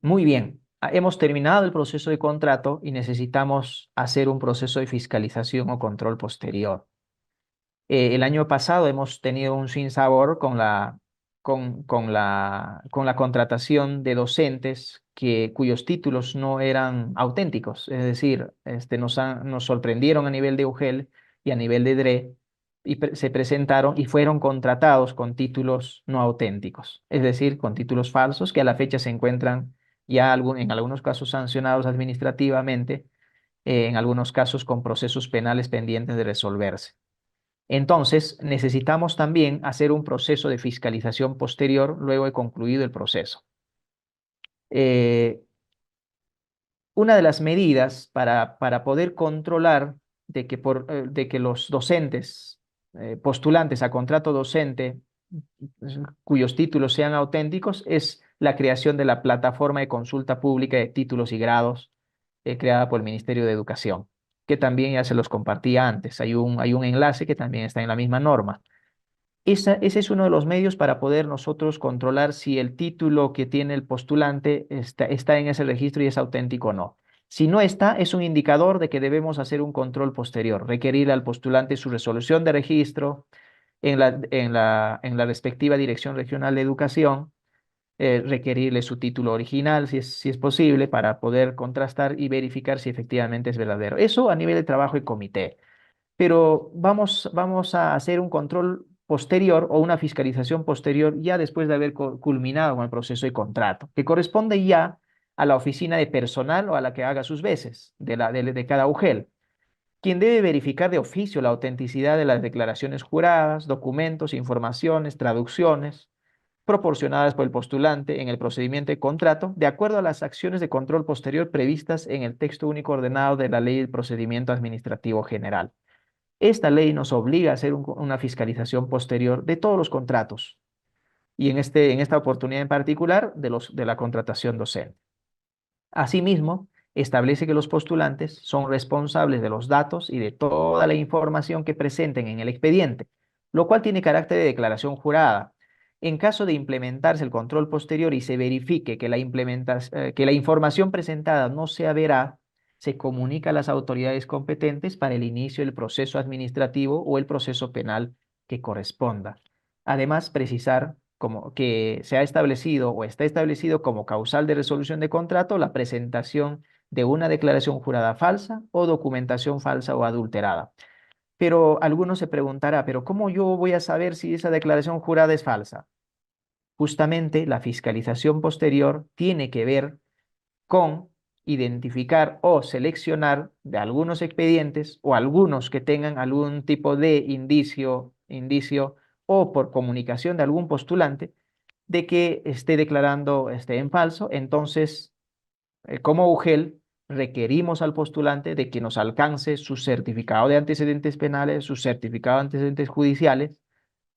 Muy bien, hemos terminado el proceso de contrato y necesitamos hacer un proceso de fiscalización o control posterior. El año pasado hemos tenido un sinsabor con la contratación de docentes cuyos títulos no eran auténticos. Es decir, nos sorprendieron a nivel de UGEL y a nivel de DRE y se presentaron y fueron contratados con títulos no auténticos. Es decir, con títulos falsos que a la fecha se encuentran ya en algunos casos sancionados administrativamente, en algunos casos con procesos penales pendientes de resolverse. Entonces, necesitamos también hacer un proceso de fiscalización posterior luego de concluido el proceso. Eh, una de las medidas para poder controlar de que los docentes, postulantes a contrato docente, cuyos títulos sean auténticos, es la creación de la plataforma de consulta pública de títulos y grados creada por el Ministerio de Educación, que también ya se los compartía antes. Hay un enlace que también está en la misma norma. Ese es uno de los medios para poder nosotros controlar si el título que tiene el postulante está en ese registro y es auténtico o no. Si no está, es un indicador de que debemos hacer un control posterior, requerir al postulante su resolución de registro en la respectiva Dirección Regional de Educación, requerirle su título original si es posible para poder contrastar y verificar si efectivamente es verdadero. Eso a nivel de trabajo y comité, pero vamos a hacer un control posterior o una fiscalización posterior ya después de haber culminado con el proceso de contrato, que corresponde ya a la oficina de personal o a la que haga sus veces de cada UGEL, quien debe verificar de oficio la autenticidad de las declaraciones juradas, documentos, informaciones, traducciones proporcionadas por el postulante en el procedimiento de contrato, de acuerdo a las acciones de control posterior previstas en el texto único ordenado de la Ley del Procedimiento Administrativo General. Esta ley nos obliga a hacer una fiscalización posterior de todos los contratos y en esta oportunidad en particular de la contratación docente. Asimismo, establece que los postulantes son responsables de los datos y de toda la información que presenten en el expediente, lo cual tiene carácter de declaración jurada. En caso de implementarse el control posterior y se verifique que la información presentada no sea veraz, se comunica a las autoridades competentes para el inicio del proceso administrativo o el proceso penal que corresponda. Además, precisar como que se ha establecido o está establecido como causal de resolución de contrato la presentación de una declaración jurada falsa o documentación falsa o adulterada. Pero alguno se preguntará, ¿pero cómo yo voy a saber si esa declaración jurada es falsa? Justamente la fiscalización posterior tiene que ver con identificar o seleccionar de algunos expedientes o algunos que tengan algún tipo de indicio o por comunicación de algún postulante de que esté declarando en falso. Entonces, como UGEL, requerimos al postulante de que nos alcance su certificado de antecedentes penales, su certificado de antecedentes judiciales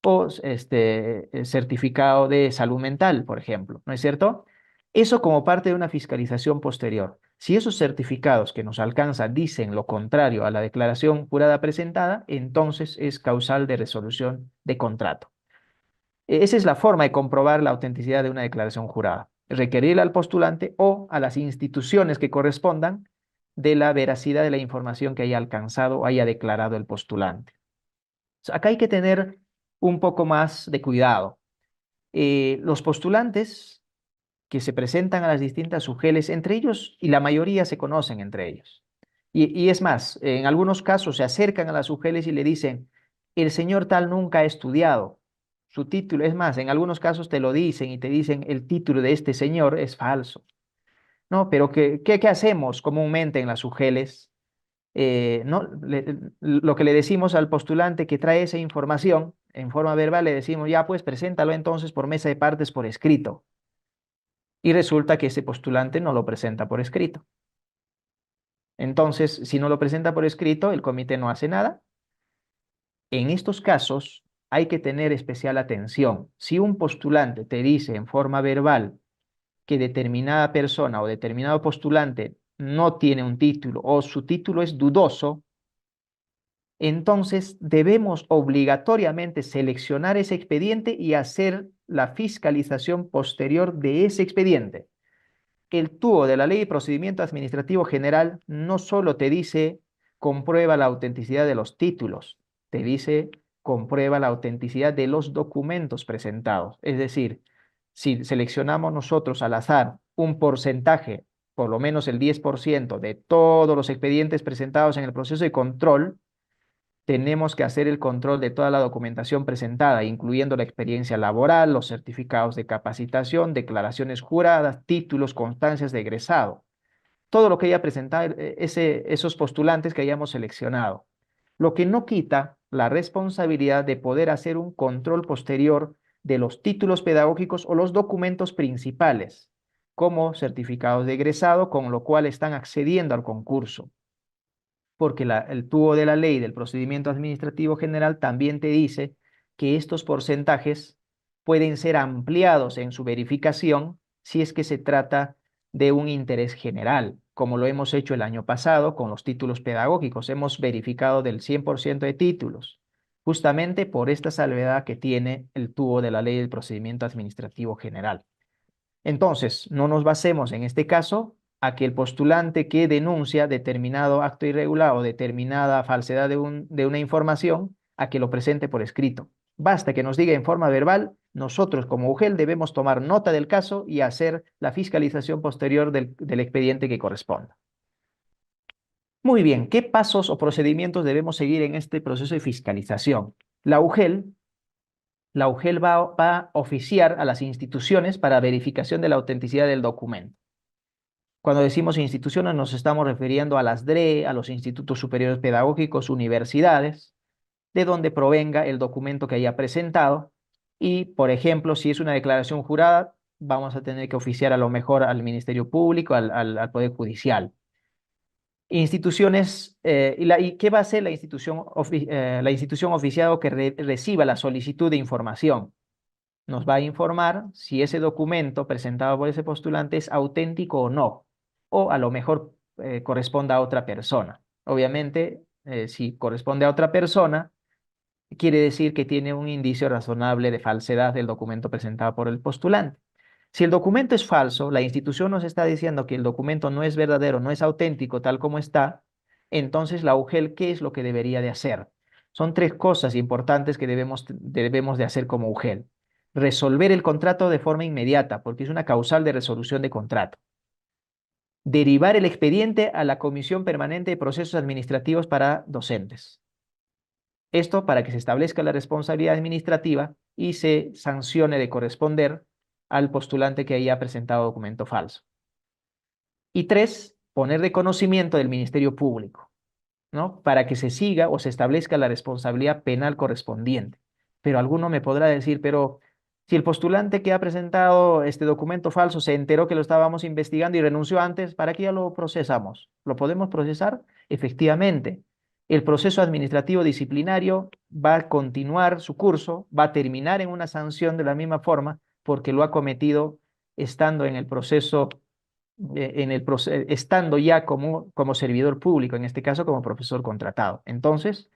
o certificado de salud mental, por ejemplo, ¿no es cierto? Eso como parte de una fiscalización posterior. Si esos certificados que nos alcanzan dicen lo contrario a la declaración jurada presentada, entonces es causal de resolución de contrato. Esa es la forma de comprobar la autenticidad de una declaración jurada. Requerir al postulante o a las instituciones que correspondan de la veracidad de la información que haya alcanzado o haya declarado el postulante. Acá hay que tener un poco más de cuidado. Los postulantes que se presentan a las distintas UGELes, entre ellos y la mayoría se conocen entre ellos. Y es más, en algunos casos se acercan a las UGELes y le dicen, el señor tal nunca ha estudiado. Su título, es más, en algunos casos te lo dicen y te dicen, el título de este señor es falso. No, pero ¿qué hacemos comúnmente en las UGELes? No, lo que le decimos al postulante que trae esa información en forma verbal, le decimos, ya pues preséntalo entonces por mesa de partes por escrito. Y resulta que ese postulante no lo presenta por escrito. Entonces, si no lo presenta por escrito, el comité no hace nada. En estos casos hay que tener especial atención. Si un postulante te dice en forma verbal que determinada persona o determinado postulante no tiene un título o su título es dudoso, entonces debemos obligatoriamente seleccionar ese expediente y hacer la fiscalización posterior de ese expediente. El TUO de la Ley de Procedimiento Administrativo General no solo te dice comprueba la autenticidad de los títulos, te dice comprueba la autenticidad de los documentos presentados. Es decir, si seleccionamos nosotros al azar un porcentaje, por lo menos el 10% de todos los expedientes presentados en el proceso de control, tenemos que hacer el control de toda la documentación presentada, incluyendo la experiencia laboral, los certificados de capacitación, declaraciones juradas, títulos, constancias de egresado, todo lo que haya presentado esos postulantes que hayamos seleccionado. Lo que no quita la responsabilidad de poder hacer un control posterior de los títulos pedagógicos o los documentos principales, como certificados de egresado, con lo cual están accediendo al concurso, porque el tubo de la ley del procedimiento administrativo general también te dice que estos porcentajes pueden ser ampliados en su verificación si es que se trata de un interés general, como lo hemos hecho el año pasado con los títulos pedagógicos. Hemos verificado del 100% de títulos. justamente por esta salvedad que tiene el tubo de la Ley del Procedimiento Administrativo General. Entonces, no nos basemos en este caso a que el postulante que denuncia determinado acto irregular o determinada falsedad de una información, a que lo presente por escrito. Basta que nos diga en forma verbal, nosotros como UGEL debemos tomar nota del caso y hacer la fiscalización posterior del expediente que corresponda. Muy bien, ¿qué pasos o procedimientos debemos seguir en este proceso de fiscalización? La UGEL va a oficiar a las instituciones para verificación de la autenticidad del documento. Cuando decimos instituciones nos estamos refiriendo a las DRE, a los institutos superiores pedagógicos, universidades, de donde provenga el documento que haya presentado. Y, por ejemplo, si es una declaración jurada, vamos a tener que oficiar a lo mejor al Ministerio Público, al Poder Judicial. Instituciones, ¿y qué va a hacer la la institución oficiada que reciba la solicitud de información? Nos va a informar si ese documento presentado por ese postulante es auténtico o no, o a lo mejor corresponde a otra persona. Obviamente, si corresponde a otra persona, quiere decir que tiene un indicio razonable de falsedad del documento presentado por el postulante. Si el documento es falso, la institución nos está diciendo que el documento no es verdadero, no es auténtico tal como está, entonces la UGEL, ¿qué es lo que debería de hacer? Son tres cosas importantes que debemos de hacer como UGEL. Resolver el contrato de forma inmediata, porque es una causal de resolución de contrato. Derivar el expediente a la Comisión Permanente de Procesos Administrativos para Docentes. Esto para que se establezca la responsabilidad administrativa y se sancione de corresponder al postulante que haya presentado documento falso. Y tres, poner de conocimiento del Ministerio Público, ¿no? Para que se siga o se establezca la responsabilidad penal correspondiente. Pero alguno me podrá decir, pero si el postulante que ha presentado este documento falso se enteró que lo estábamos investigando y renunció antes, ¿para qué ya lo procesamos? ¿Lo podemos procesar? Efectivamente. El proceso administrativo disciplinario va a continuar su curso, va a terminar en una sanción de la misma forma porque lo ha cometido estando en el proceso estando ya como servidor público, en este caso como profesor contratado. Entonces,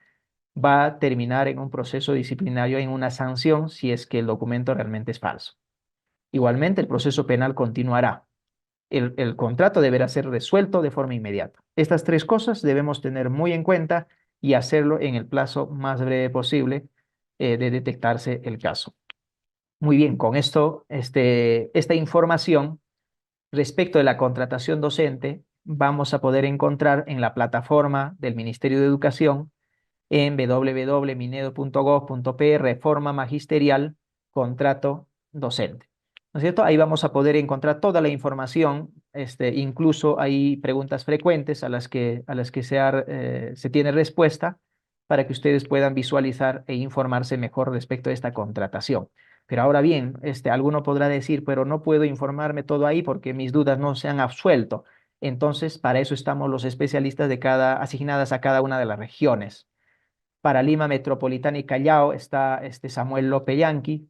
va a terminar en un proceso disciplinario, en una sanción, si es que el documento realmente es falso. Igualmente, el proceso penal continuará. El contrato deberá ser resuelto de forma inmediata. Estas tres cosas debemos tener muy en cuenta y hacerlo en el plazo más breve posible de detectarse el caso. Muy bien, con esto, esta información respecto de la contratación docente, vamos a poder encontrar en la plataforma del Ministerio de Educación en www.minedo.gov.pe, reforma magisterial, contrato docente. ¿No es cierto? Ahí vamos a poder encontrar toda la información, incluso hay preguntas frecuentes a las que se tiene respuesta para que ustedes puedan visualizar e informarse mejor respecto a esta contratación. Pero ahora bien, alguno podrá decir, pero no puedo informarme todo ahí porque mis dudas no se han absuelto. Entonces, para eso estamos los especialistas asignadas a cada una de las regiones. Para Lima Metropolitana y Callao está Samuel López Yanqui.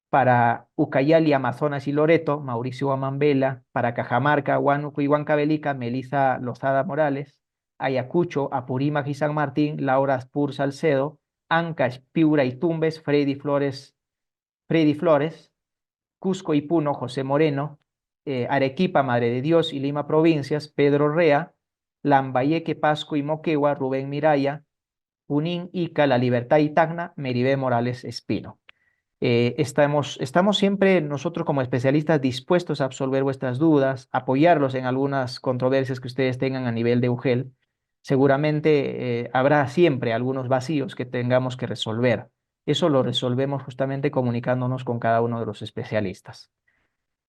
Para Ucayali, Amazonas y Loreto, Mauricio Guamambela. Para Cajamarca, Huánuco y Huancavelica, Melissa Lozada Morales. Ayacucho, Apurímac y San Martín, Laura Spur Salcedo. Ancash, Piura y Tumbes, Freddy Flores. Cusco y Puno, José Moreno. Arequipa, Madre de Dios y Lima Provincias, Pedro Rea. Lambayeque, Pasco y Moquegua, Rubén Miraya. Junín, Ica, La Libertad y Tacna, Meribé Morales Espino. Estamos siempre nosotros como especialistas dispuestos a absolver vuestras dudas, apoyarlos en algunas controversias que ustedes tengan a nivel de UGEL. Seguramente habrá siempre algunos vacíos que tengamos que resolver. Eso lo resolvemos justamente comunicándonos con cada uno de los especialistas.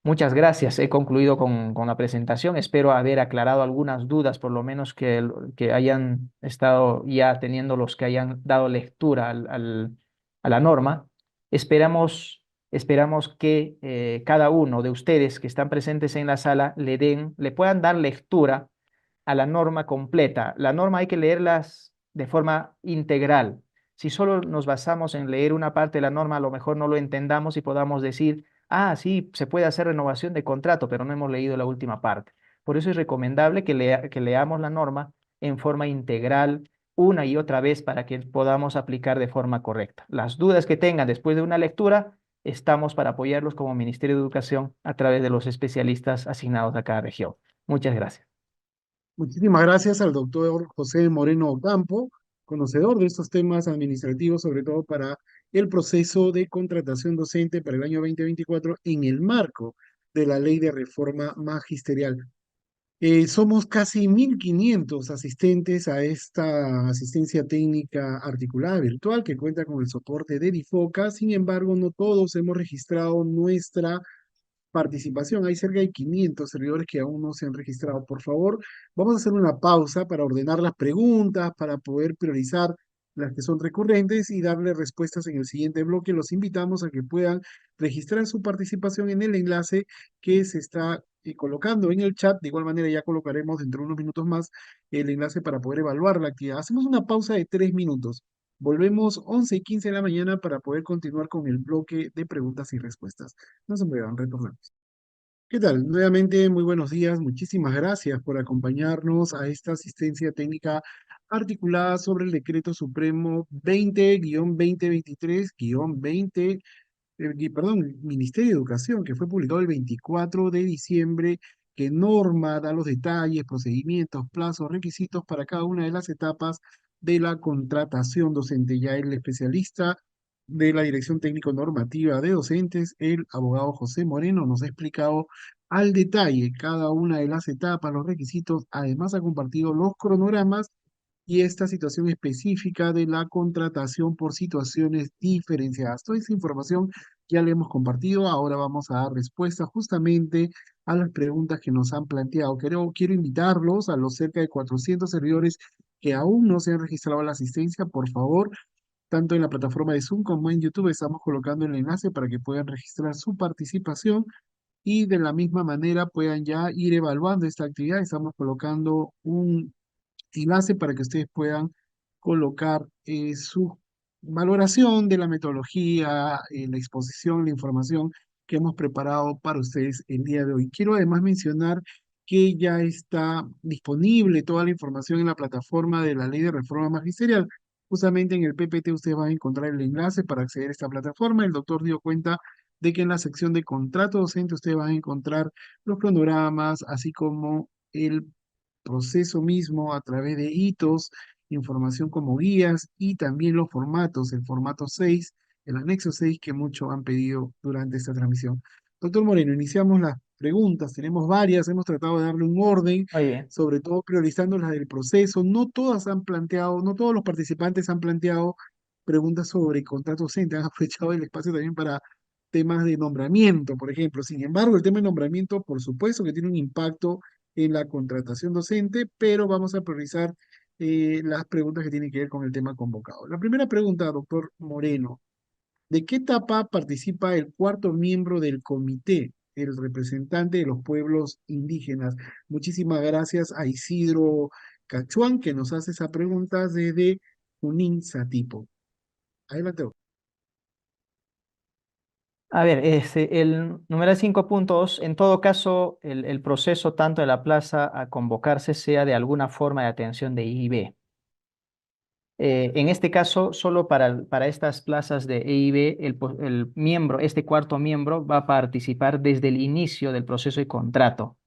Muchas gracias. He concluido con la presentación. Espero haber aclarado algunas dudas, por lo menos que hayan estado ya teniendo los que hayan dado lectura a la norma. Esperamos que cada uno de ustedes que están presentes en la sala le puedan dar lectura a la norma completa. La norma hay que leerlas de forma integral. Si solo nos basamos en leer una parte de la norma, a lo mejor no lo entendamos y podamos decir, ah, sí, se puede hacer renovación de contrato, pero no hemos leído la última parte. Por eso es recomendable que leamos la norma en forma integral una y otra vez para que podamos aplicar de forma correcta. Las dudas que tengan después de una lectura, estamos para apoyarlos como Ministerio de Educación a través de los especialistas asignados a cada región. Muchas gracias. Muchísimas gracias al doctor José Moreno Ocampo, conocedor de estos temas administrativos, sobre todo para el proceso de contratación docente para el año 2024 en el marco de la Ley de Reforma Magisterial. Somos casi 1.500 asistentes a esta asistencia técnica articulada virtual que cuenta con el soporte de DIFOCA. Sin embargo, no todos hemos registrado nuestra participación. Hay cerca de 500 servidores que aún no se han registrado. Por favor, vamos a hacer una pausa para ordenar las preguntas, para poder priorizar las que son recurrentes y darle respuestas en el siguiente bloque. Los invitamos a que puedan registrar su participación en el enlace que se está colocando en el chat. De igual manera, ya colocaremos dentro de unos minutos más el enlace para poder evaluar la actividad. Hacemos una pausa de 3 minutos. Volvemos 11:15 de la mañana para poder continuar con el bloque de preguntas y respuestas. No se muevan, retornamos. ¿Qué tal? Nuevamente, muy buenos días. Muchísimas gracias por acompañarnos a esta asistencia técnica articulada sobre el Decreto Supremo 20-2023-20, perdón, Ministerio de Educación, que fue publicado el 24 de diciembre, que norma, da los detalles, procedimientos, plazos, requisitos para cada una de las etapas de la contratación docente. Ya el especialista de la Dirección Técnico Normativa de Docentes, el abogado José Moreno, nos ha explicado al detalle cada una de las etapas, los requisitos. Además, ha compartido los cronogramas y esta situación específica de la contratación por situaciones diferenciadas. Toda esa información ya la hemos compartido. Ahora vamos a dar respuesta justamente a las preguntas que nos han planteado. Quiero invitarlos a los cerca de 400 servidores que aún no se han registrado a la asistencia. Por favor, tanto en la plataforma de Zoom como en YouTube estamos colocando el enlace para que puedan registrar su participación y de la misma manera puedan ya ir evaluando esta actividad. Estamos colocando un enlace para que ustedes puedan colocar su valoración de la metodología, la exposición, la información que hemos preparado para ustedes el día de hoy. Quiero además mencionar que ya está disponible toda la información en la plataforma de la Ley de Reforma Magisterial. Justamente en el PPT ustedes van a encontrar el enlace para acceder a esta plataforma. El doctor dio cuenta de que en la sección de contrato docente ustedes van a encontrar los cronogramas, así como el proceso mismo a través de hitos, información como guías y también los formatos, el formato 6, el anexo 6 que muchos han pedido durante esta transmisión. Doctor Moreno, iniciamos las preguntas, tenemos varias, hemos tratado de darle un orden, Muy bien. sobre todo priorizando las del proceso. No todas han planteado, no todos los participantes han planteado preguntas sobre contrato docente, han aprovechado el espacio también para temas de nombramiento, por ejemplo. Sin embargo, el tema de nombramiento, por supuesto que tiene un impacto en la contratación docente, pero vamos a priorizar las preguntas que tienen que ver con el tema convocado. La primera pregunta, doctor Moreno, ¿de qué etapa participa el cuarto miembro del comité, el representante de los pueblos indígenas? Muchísimas gracias a Isidro Cachuán, que nos hace esa pregunta desde Junín Satipo. Adelante, doctor. A ver, el numeral 5.2, en todo caso, el proceso tanto de la plaza a convocarse sea de alguna forma de atención de IIB. En este caso, solo para estas plazas de EIB, el miembro, este cuarto miembro, va a participar desde el inicio del proceso de contrato.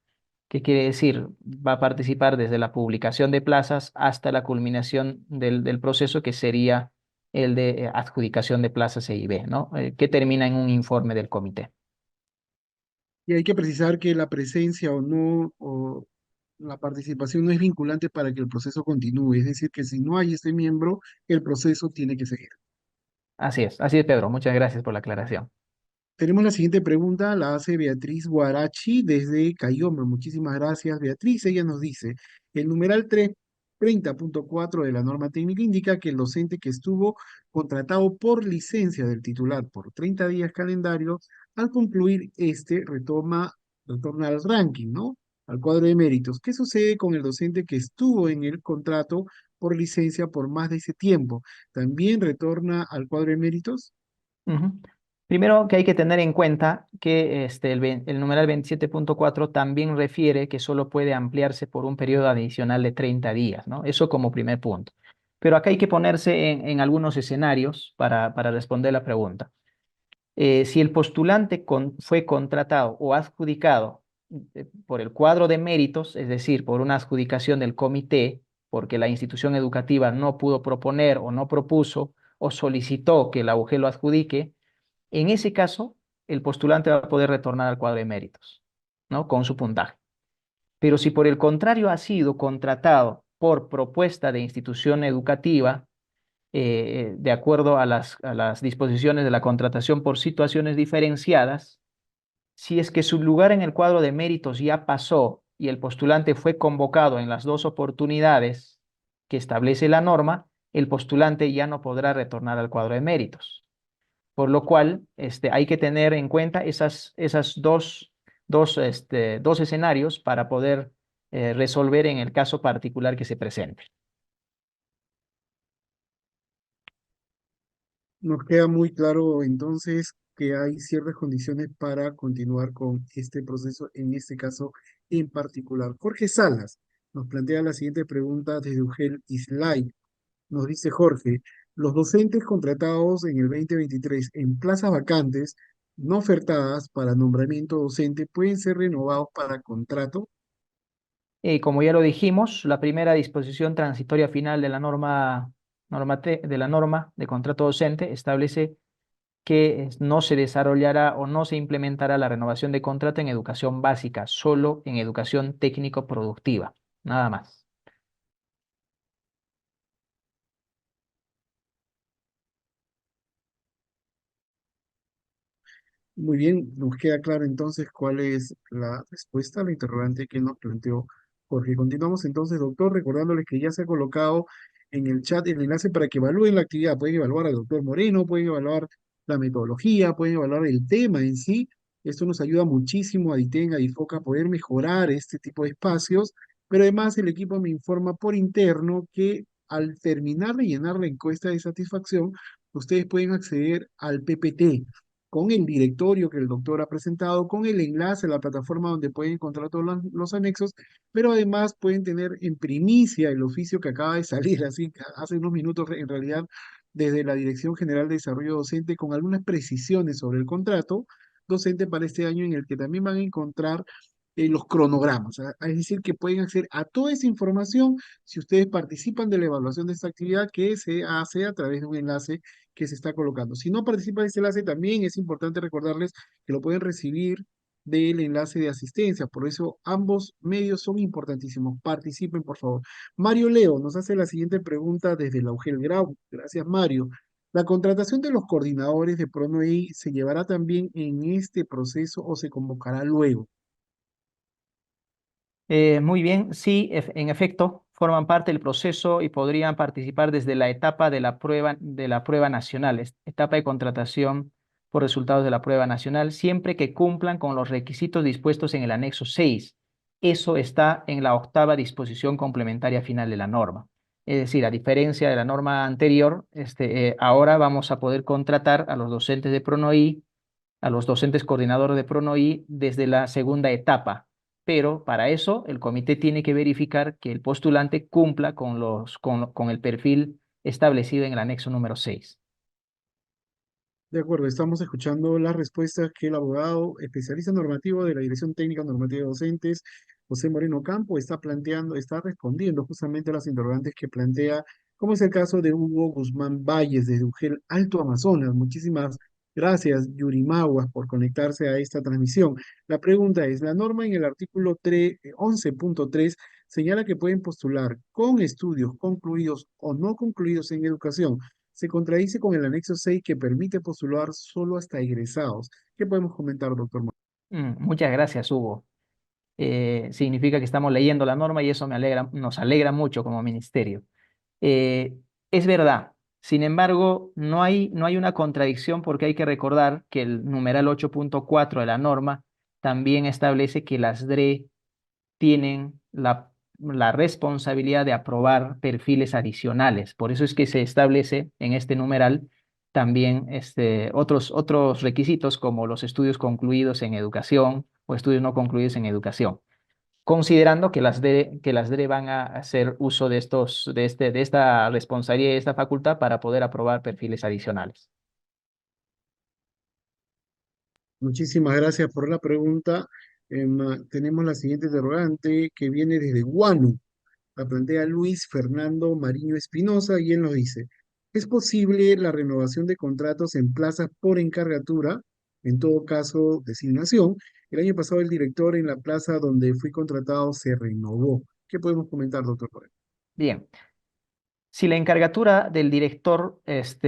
¿Qué quiere decir? Va a participar desde la publicación de plazas hasta la culminación del proceso, que sería el de adjudicación de plazas EIB, ¿no? Que termina en un informe del comité. Y hay que precisar que la presencia o no, o la participación no es vinculante para que el proceso continúe. Es decir, que si no hay este miembro, el proceso tiene que seguir. Así es, Pedro. Muchas gracias por la aclaración. Tenemos la siguiente pregunta, la hace Beatriz Guarachi desde Cayoma. Muchísimas gracias, Beatriz. Ella nos dice, el numeral 30.4 de la norma técnica indica que el docente que estuvo contratado por licencia del titular por 30 días calendarios, al concluir retorna al ranking, ¿no? Al cuadro de méritos. ¿Qué sucede con el docente que estuvo en el contrato por licencia por más de ese tiempo? ¿También retorna al cuadro de méritos? Ujú. Primero que hay que tener en cuenta que el numeral 27.4 también refiere que solo puede ampliarse por un periodo adicional de 30 días, ¿no? Eso como primer punto. pero acá hay que ponerse en algunos escenarios para responder la pregunta. Si el postulante fue contratado o adjudicado por el cuadro de méritos, es decir, por una adjudicación del comité, porque la institución educativa no pudo proponer o no propuso o solicitó que la UG lo adjudique, en ese caso, el postulante va a poder retornar al cuadro de méritos, ¿no? Con su puntaje. Pero si por el contrario ha sido contratado por propuesta de institución educativa, de acuerdo a las disposiciones de la contratación por situaciones diferenciadas, si es que su lugar en el cuadro de méritos ya pasó y el postulante fue convocado en las dos oportunidades que establece la norma, el postulante ya no podrá retornar al cuadro de méritos. Por lo cual, hay que tener en cuenta esas dos escenarios para poder resolver en el caso particular que se presente. Nos queda muy claro entonces que hay ciertas condiciones para continuar con este proceso, en este caso en particular. Jorge Salas nos plantea la siguiente pregunta desde UGEL Islay. Nos dice Jorge, los docentes contratados en el 2023 en plazas vacantes no ofertadas para nombramiento docente pueden ser renovados para contrato. Como ya lo dijimos, la primera disposición transitoria final de la de la norma de contrato docente establece que no se desarrollará o no se implementará la renovación de contrato en educación básica, solo en educación técnico-productiva, nada más. Muy bien, nos queda claro entonces cuál es la respuesta a la interrogante que nos planteó Jorge. Continuamos entonces, doctor, recordándoles que ya se ha colocado en el chat el enlace para que evalúen la actividad. Pueden evaluar al doctor Moreno, pueden evaluar la metodología, pueden evaluar el tema en sí. Esto nos ayuda muchísimo a DITEN, a DIFOCA, a poder mejorar este tipo de espacios, pero además el equipo me informa por interno que al terminar de llenar la encuesta de satisfacción, ustedes pueden acceder al PPT con el directorio que el doctor ha presentado, con el enlace a la plataforma donde pueden encontrar todos los anexos, pero además pueden tener en primicia el oficio que acaba de salir, así hace unos minutos en realidad, desde la Dirección General de Desarrollo Docente, con algunas precisiones sobre el contrato docente para este año, en el que también van a encontrar los cronogramas, es decir, que pueden acceder a toda esa información si ustedes participan de la evaluación de esta actividad que se hace a través de un enlace que se está colocando. Si no participan de este enlace, también es importante recordarles que lo pueden recibir del enlace de asistencia. Por eso ambos medios son importantísimos. Participen, por favor. Mario Leo nos hace la siguiente pregunta desde la UGEL Grau. Gracias, Mario. ¿La contratación de los coordinadores de PRONOI se llevará también en este proceso o se convocará luego? Muy bien, sí, en efecto, forman parte del proceso y podrían participar desde la etapa de la prueba nacional, etapa de contratación por resultados de la prueba nacional, siempre que cumplan con los requisitos dispuestos en el anexo 6. Eso está en la octava disposición complementaria final de la norma. Es decir, a diferencia de la norma anterior, ahora vamos a poder contratar a los docentes de PRONOI, a los docentes coordinadores de PRONOI desde la segunda etapa, pero para eso el comité tiene que verificar que el postulante cumpla con el perfil establecido en el anexo número 6. De acuerdo, estamos escuchando las respuestas que el abogado especialista normativo de la Dirección Técnica Normativa de Docentes, José Moreno Campo, está planteando, está respondiendo justamente a las interrogantes que plantea, como es el caso de Hugo Guzmán Valles de UGEL Alto Amazonas. Muchísimas gracias, Yuri Maguas, por conectarse a esta transmisión. La pregunta es, la norma en el artículo 11.3 señala que pueden postular con estudios concluidos o no concluidos en educación. Se contradice con el anexo 6 que permite postular solo hasta egresados. ¿Qué podemos comentar, doctor? Muchas gracias, Hugo. Significa que estamos leyendo la norma y eso nos alegra mucho como ministerio. Eh, es verdad. Sin embargo, no hay una contradicción porque hay que recordar que el numeral 8.4 de la norma también establece que las DRE tienen la responsabilidad de aprobar perfiles adicionales. Por eso es que se establece en este numeral también otros requisitos como los estudios concluidos en educación o estudios no concluidos en educación. considerando que las DRE van a hacer uso de de esta responsabilidad y esta facultad para poder aprobar perfiles adicionales. Muchísimas gracias por la pregunta. Tenemos la siguiente interrogante que viene desde Guanu. La plantea Luis Fernando Mariño Espinosa y él nos dice, ¿es posible la renovación de contratos en plazas por encargatura? En todo caso, designación. El año pasado el director en la plaza donde fui contratado se renovó. ¿Qué podemos comentar, doctor? Bien, si la encargatura del director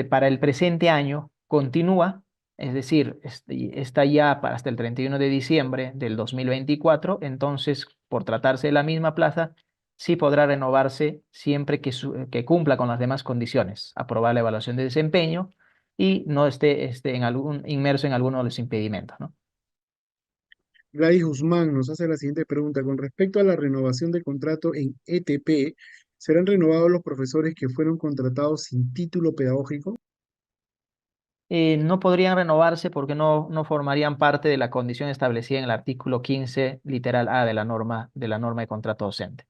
para el presente año continúa, es decir, está ya hasta el 31 de diciembre del 2024, entonces, por tratarse de la misma plaza, sí podrá renovarse siempre que cumpla con las demás condiciones, aprobar la evaluación de desempeño y no esté, inmerso en alguno de los impedimentos, ¿no? Gladys Guzmán nos hace la siguiente pregunta. Con respecto a la renovación de contrato en ETP, ¿serán renovados los profesores que fueron contratados sin título pedagógico? No podrían renovarse porque no formarían parte de la condición establecida en el artículo 15, literal A de la norma de contrato docente.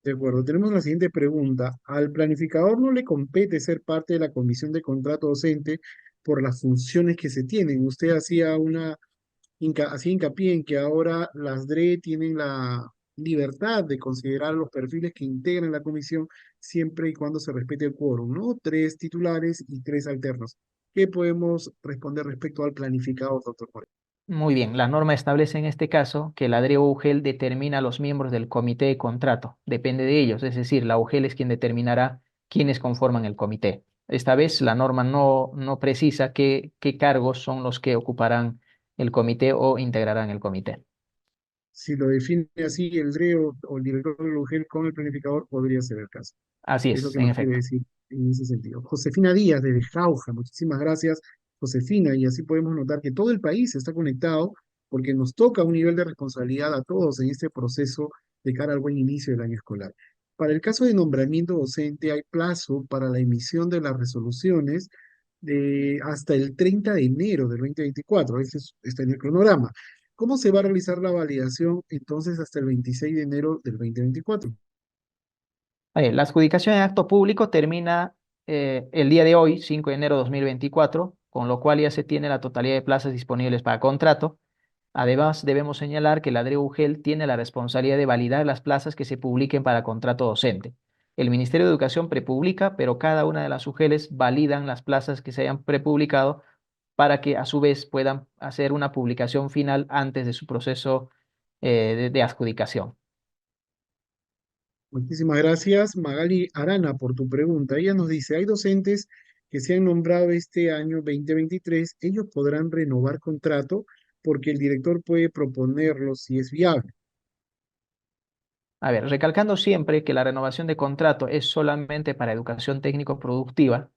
De acuerdo, tenemos la siguiente pregunta. ¿Al planificador no le compete ser parte de la comisión de contrato docente por las funciones que se tienen? Usted hacía hincapié en que ahora las DRE tienen la libertad de considerar los perfiles que integran la comisión siempre y cuando se respete el quórum, ¿no? Tres titulares y tres alternos. ¿Qué podemos responder respecto al planificador, doctor Moreno? Muy bien, la norma establece en este caso que la DRE o UGEL determina a los miembros del comité de contrato. Depende de ellos, es decir, la UGEL es quien determinará quiénes conforman el comité. Esta vez la norma no precisa qué cargos son los que ocuparán el comité o integrarán el comité. Si lo define así el DRE o el director del UGEL con el planificador, podría ser el caso. Así Es lo es, que en nos quiere efecto. decir en ese sentido. Josefina Díaz, de Jauja, muchísimas gracias, Josefina, y así podemos notar que todo el país está conectado porque nos toca un nivel de responsabilidad a todos en este proceso de cara al buen inicio del año escolar. Para el caso de nombramiento docente, hay plazo para la emisión de las resoluciones hasta el 30 de enero del 2024. Está en el cronograma. ¿Cómo se va a realizar la validación entonces hasta el 26 de enero del 2024? La adjudicación en acto público termina el día de hoy, 5 de enero de 2024, con lo cual ya se tiene la totalidad de plazas disponibles para contrato. Además, debemos señalar que la DRE UGEL tiene la responsabilidad de validar las plazas que se publiquen para contrato docente. El Ministerio de Educación prepublica, pero cada una de las UGELes validan las plazas que se hayan prepublicado para que a su vez puedan hacer una publicación final antes de su proceso de adjudicación. Muchísimas gracias, Magali Arana, por tu pregunta. Ella nos dice, hay docentes que se han nombrado este año 2023, ellos podrán renovar contrato porque el director puede proponerlo si es viable. A ver, recalcando siempre que la renovación de contrato es solamente para educación técnico-productiva,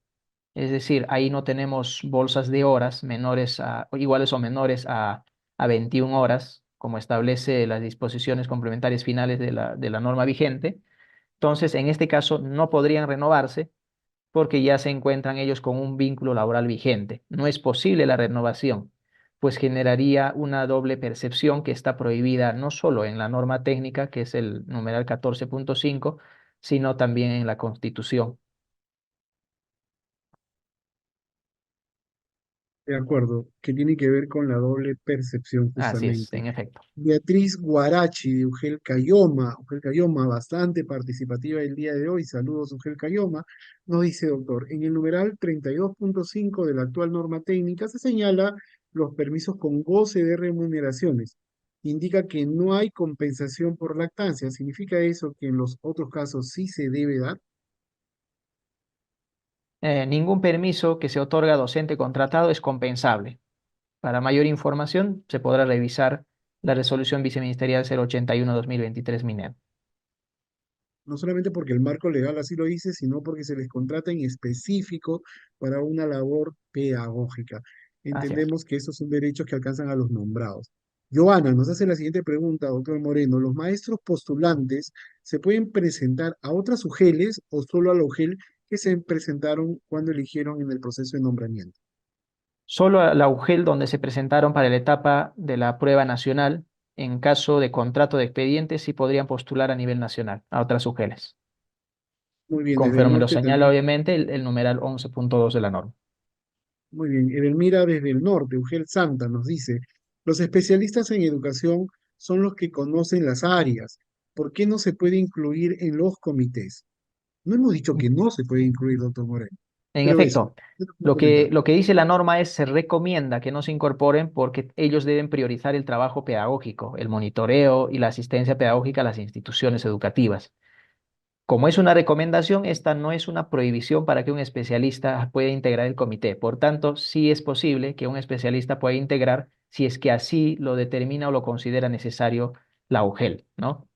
es decir, ahí no tenemos bolsas de horas o iguales o menores a 21 horas, como establece las disposiciones complementarias finales de la norma vigente. Entonces, en este caso, no podrían renovarse porque ya se encuentran ellos con un vínculo laboral vigente. No es posible la renovación, pues generaría una doble percepción que está prohibida no solo en la norma técnica, que es el numeral 14.5, sino también en la Constitución. De acuerdo, que tiene que ver con la doble percepción Así es, justamente. en efecto. Beatriz Guarachi de Ugel Cayoma, bastante participativa el día de hoy. Saludos, Ugel Cayoma. Nos dice, doctor, en el numeral 32.5 de la actual norma técnica se señala los permisos con goce de remuneraciones. Indica que no hay compensación por lactancia. ¿Significa eso que en los otros casos sí se debe dar? Ningún permiso que se otorga a docente contratado es compensable. Para mayor información, se podrá revisar la resolución viceministerial 081-2023 MINED. No solamente porque el marco legal así lo dice, sino porque se les contrata en específico para una labor pedagógica. Así es. Entendemos que esos son derechos que alcanzan a los nombrados. Joana nos hace la siguiente pregunta, doctor Moreno. ¿Los maestros postulantes se pueden presentar a otras UGELes o solo a la UGEL que se presentaron cuando eligieron en el proceso de nombramiento? Solo a la UGEL donde se presentaron para la etapa de la prueba nacional en caso de contrato de expediente, sí podrían postular a nivel nacional a otras UGELs, Muy bien, desde el conforme lo norte señala también. obviamente el numeral 11.2 de la norma. Muy bien, Edelmira desde el norte, Ugel Santa nos dice, los especialistas en educación son los que conocen las áreas. ¿Por qué no se puede incluir en los comités? No hemos dicho que no se puede incluir, doctor Moreno, En pero eso, efecto, ¿qué nos puede comentar? lo que dice la norma es se recomienda que no se incorporen porque ellos deben priorizar el trabajo pedagógico, el monitoreo y la asistencia pedagógica a las instituciones educativas. Como es una recomendación, esta no es una prohibición para que un especialista pueda integrar el comité. Por tanto, sí es posible que un especialista pueda integrar si es que así lo determina o lo considera necesario la UGEL, ¿no?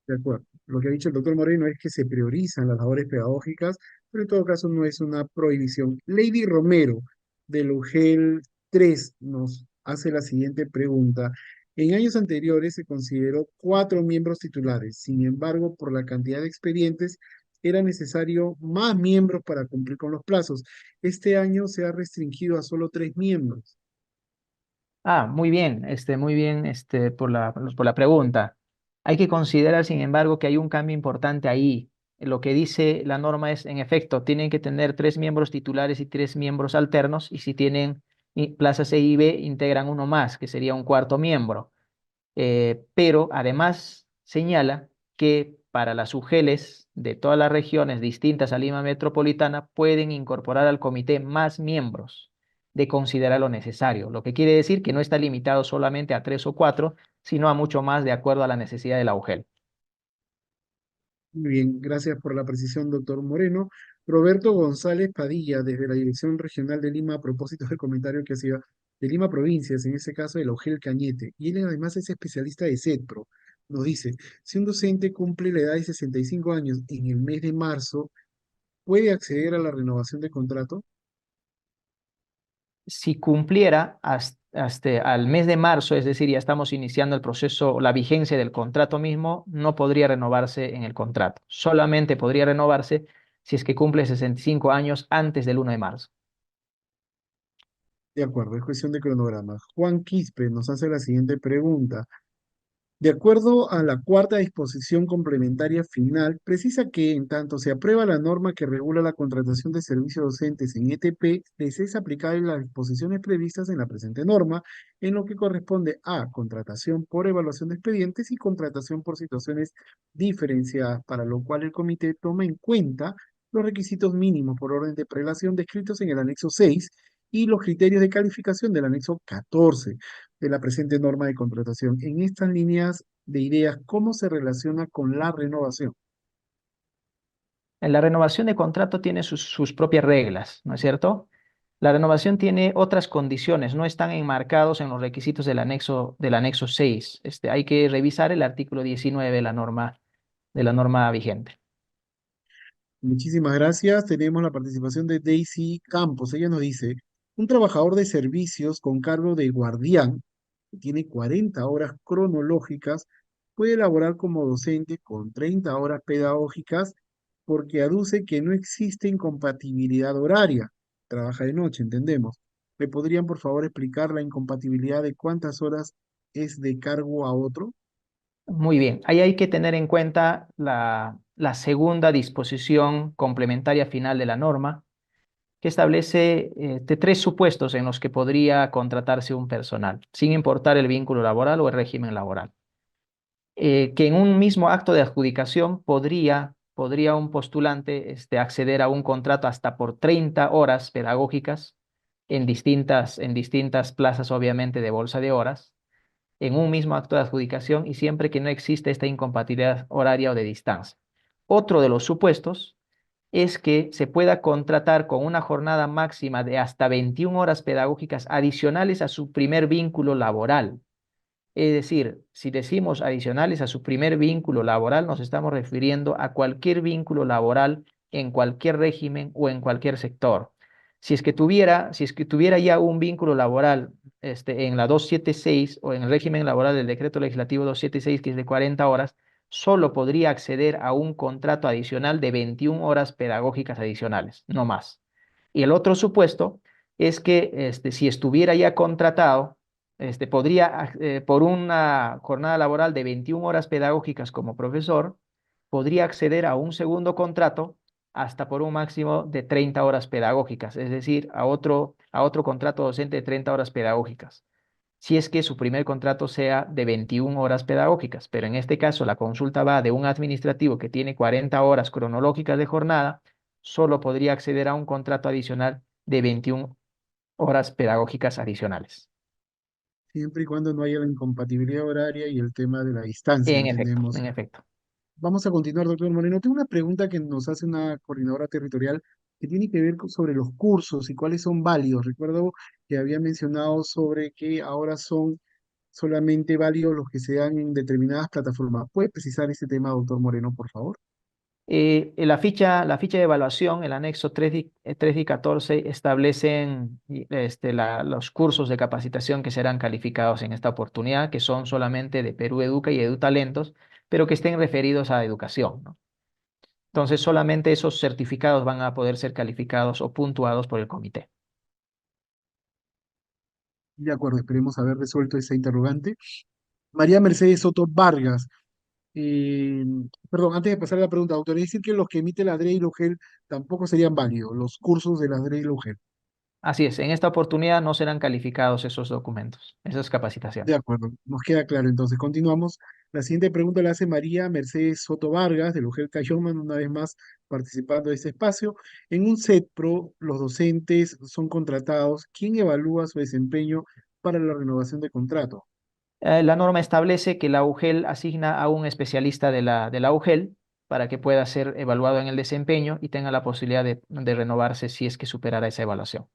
De acuerdo. Lo que ha dicho el doctor Moreno es que se priorizan las labores pedagógicas, pero en todo caso no es una prohibición. Lady Romero, del UGEL 3, nos hace la siguiente pregunta. En años anteriores se consideró 4 miembros titulares. Sin embargo, por la cantidad de expedientes, era necesario más miembros para cumplir con los plazos. Este año se ha restringido a solo 3 miembros. Ah, muy bien, por la pregunta. Hay que considerar, sin embargo, que hay un cambio importante ahí. Lo que dice la norma es, en efecto, tienen que tener 3 miembros titulares y 3 miembros alternos, y si tienen plazas E y B, integran uno más, que sería un cuarto miembro. Pero además señala que para las UGELes de todas las regiones distintas a Lima Metropolitana pueden incorporar al comité más miembros de considerar lo necesario, lo que quiere decir que no está limitado solamente a 3 o 4, sino a mucho más de acuerdo a la necesidad de la UGEL. Muy bien, gracias por la precisión, doctor Moreno. Roberto González Padilla, desde la Dirección Regional de Lima, a propósito del comentario que hacía de Lima Provincias, en ese caso el Ogel Cañete, y él además es especialista de CETPRO, nos dice, si un docente cumple la edad de 65 años en el mes de marzo, ¿puede acceder a la renovación de contrato? Si cumpliera hasta al mes de marzo, es decir, ya estamos iniciando el proceso, la vigencia del contrato mismo, no podría renovarse en el contrato. Solamente podría renovarse si es que cumple 65 años antes del 1 de marzo. De acuerdo, es cuestión de cronograma. Juan Quispe nos hace la siguiente pregunta. De acuerdo a la cuarta disposición complementaria final, precisa que en tanto se aprueba la norma que regula la contratación de servicios docentes en ETP, les es aplicable las disposiciones previstas en la presente norma, en lo que corresponde a contratación por evaluación de expedientes y contratación por situaciones diferenciadas, para lo cual el comité toma en cuenta los requisitos mínimos por orden de prelación descritos en el anexo 6 y los criterios de calificación del anexo 14 de la presente norma de contratación. En estas líneas de ideas, ¿cómo se relaciona con la renovación? En la renovación de contrato tiene sus propias reglas, ¿no es cierto? La renovación tiene otras condiciones, no están enmarcados en los requisitos del anexo 6. Hay que revisar el artículo 19 de la norma vigente. Muchísimas gracias. Tenemos la participación de Daisy Campos. Ella nos dice, un trabajador de servicios con cargo de guardián, que tiene 40 horas cronológicas, puede laborar como docente con 30 horas pedagógicas porque aduce que no existe incompatibilidad horaria. Trabaja de noche, entendemos. ¿Me podrían, por favor, explicar la incompatibilidad de cuántas horas es de cargo a otro? Muy bien, ahí hay que tener en cuenta la segunda disposición complementaria final de la norma, que establece de 3 supuestos en los que podría contratarse un personal, sin importar el vínculo laboral o el régimen laboral. Que en un mismo acto de adjudicación podría un postulante acceder a un contrato hasta por 30 horas pedagógicas en distintas plazas, obviamente, de bolsa de horas, en un mismo acto de adjudicación y siempre que no existe esta incompatibilidad horaria o de distancia. Otro de los supuestos es que se pueda contratar con una jornada máxima de hasta 21 horas pedagógicas adicionales a su primer vínculo laboral. Es decir, si decimos adicionales a su primer vínculo laboral, nos estamos refiriendo a cualquier vínculo laboral en cualquier régimen o en cualquier sector. Si es que tuviera ya un vínculo laboral en la 276 o en el régimen laboral del decreto legislativo 276, que es de 40 horas, solo podría acceder a un contrato adicional de 21 horas pedagógicas adicionales, no más. Y el otro supuesto es que si estuviera ya contratado por una jornada laboral de 21 horas pedagógicas como profesor, podría acceder a un segundo contrato hasta por un máximo de 30 horas pedagógicas, es decir, a otro contrato docente de 30 horas pedagógicas, si es que su primer contrato sea de 21 horas pedagógicas. Pero en este caso, la consulta va de un administrativo que tiene 40 horas cronológicas de jornada, solo podría acceder a un contrato adicional de 21 horas pedagógicas adicionales. Siempre y cuando no haya la incompatibilidad horaria y el tema de la distancia, En efecto, entendemos. en efecto. Vamos a continuar, doctor Moreno. Tengo una pregunta que nos hace una coordinadora territorial que tiene que ver sobre los cursos y cuáles son válidos. Recuerdo que había mencionado sobre que ahora son solamente válidos los que se dan en determinadas plataformas. ¿Puede precisar ese tema, doctor Moreno, por favor? La ficha de evaluación, el anexo 3 y 14 establecen los cursos de capacitación que serán calificados en esta oportunidad, que son solamente de Perú Educa y EduTalentos, pero que estén referidos a educación, ¿no? Entonces, solamente esos certificados van a poder ser calificados o puntuados por el comité. De acuerdo, esperemos haber resuelto esa interrogante. María Mercedes Soto Vargas. eh, Perdón, antes de pasar a la pregunta, doctor, ¿es decir que los que emite la DRE y la UGEL tampoco serían válidos, los cursos de la DRE y la UGEL? Así es, en esta oportunidad no serán calificados esos documentos, esas De capacitaciones. acuerdo, nos queda claro. Entonces, continuamos. La siguiente pregunta la hace María Mercedes Soto Vargas, de Lugel Cayoman, una vez más participando de este espacio. En un SETPRO, los docentes son contratados. ¿Quién evalúa su desempeño para la renovación de contrato? La norma establece que la UGEL asigna a un especialista de la UGEL para que pueda ser evaluado en el desempeño y tenga la posibilidad de renovarse si es que superara esa evaluación.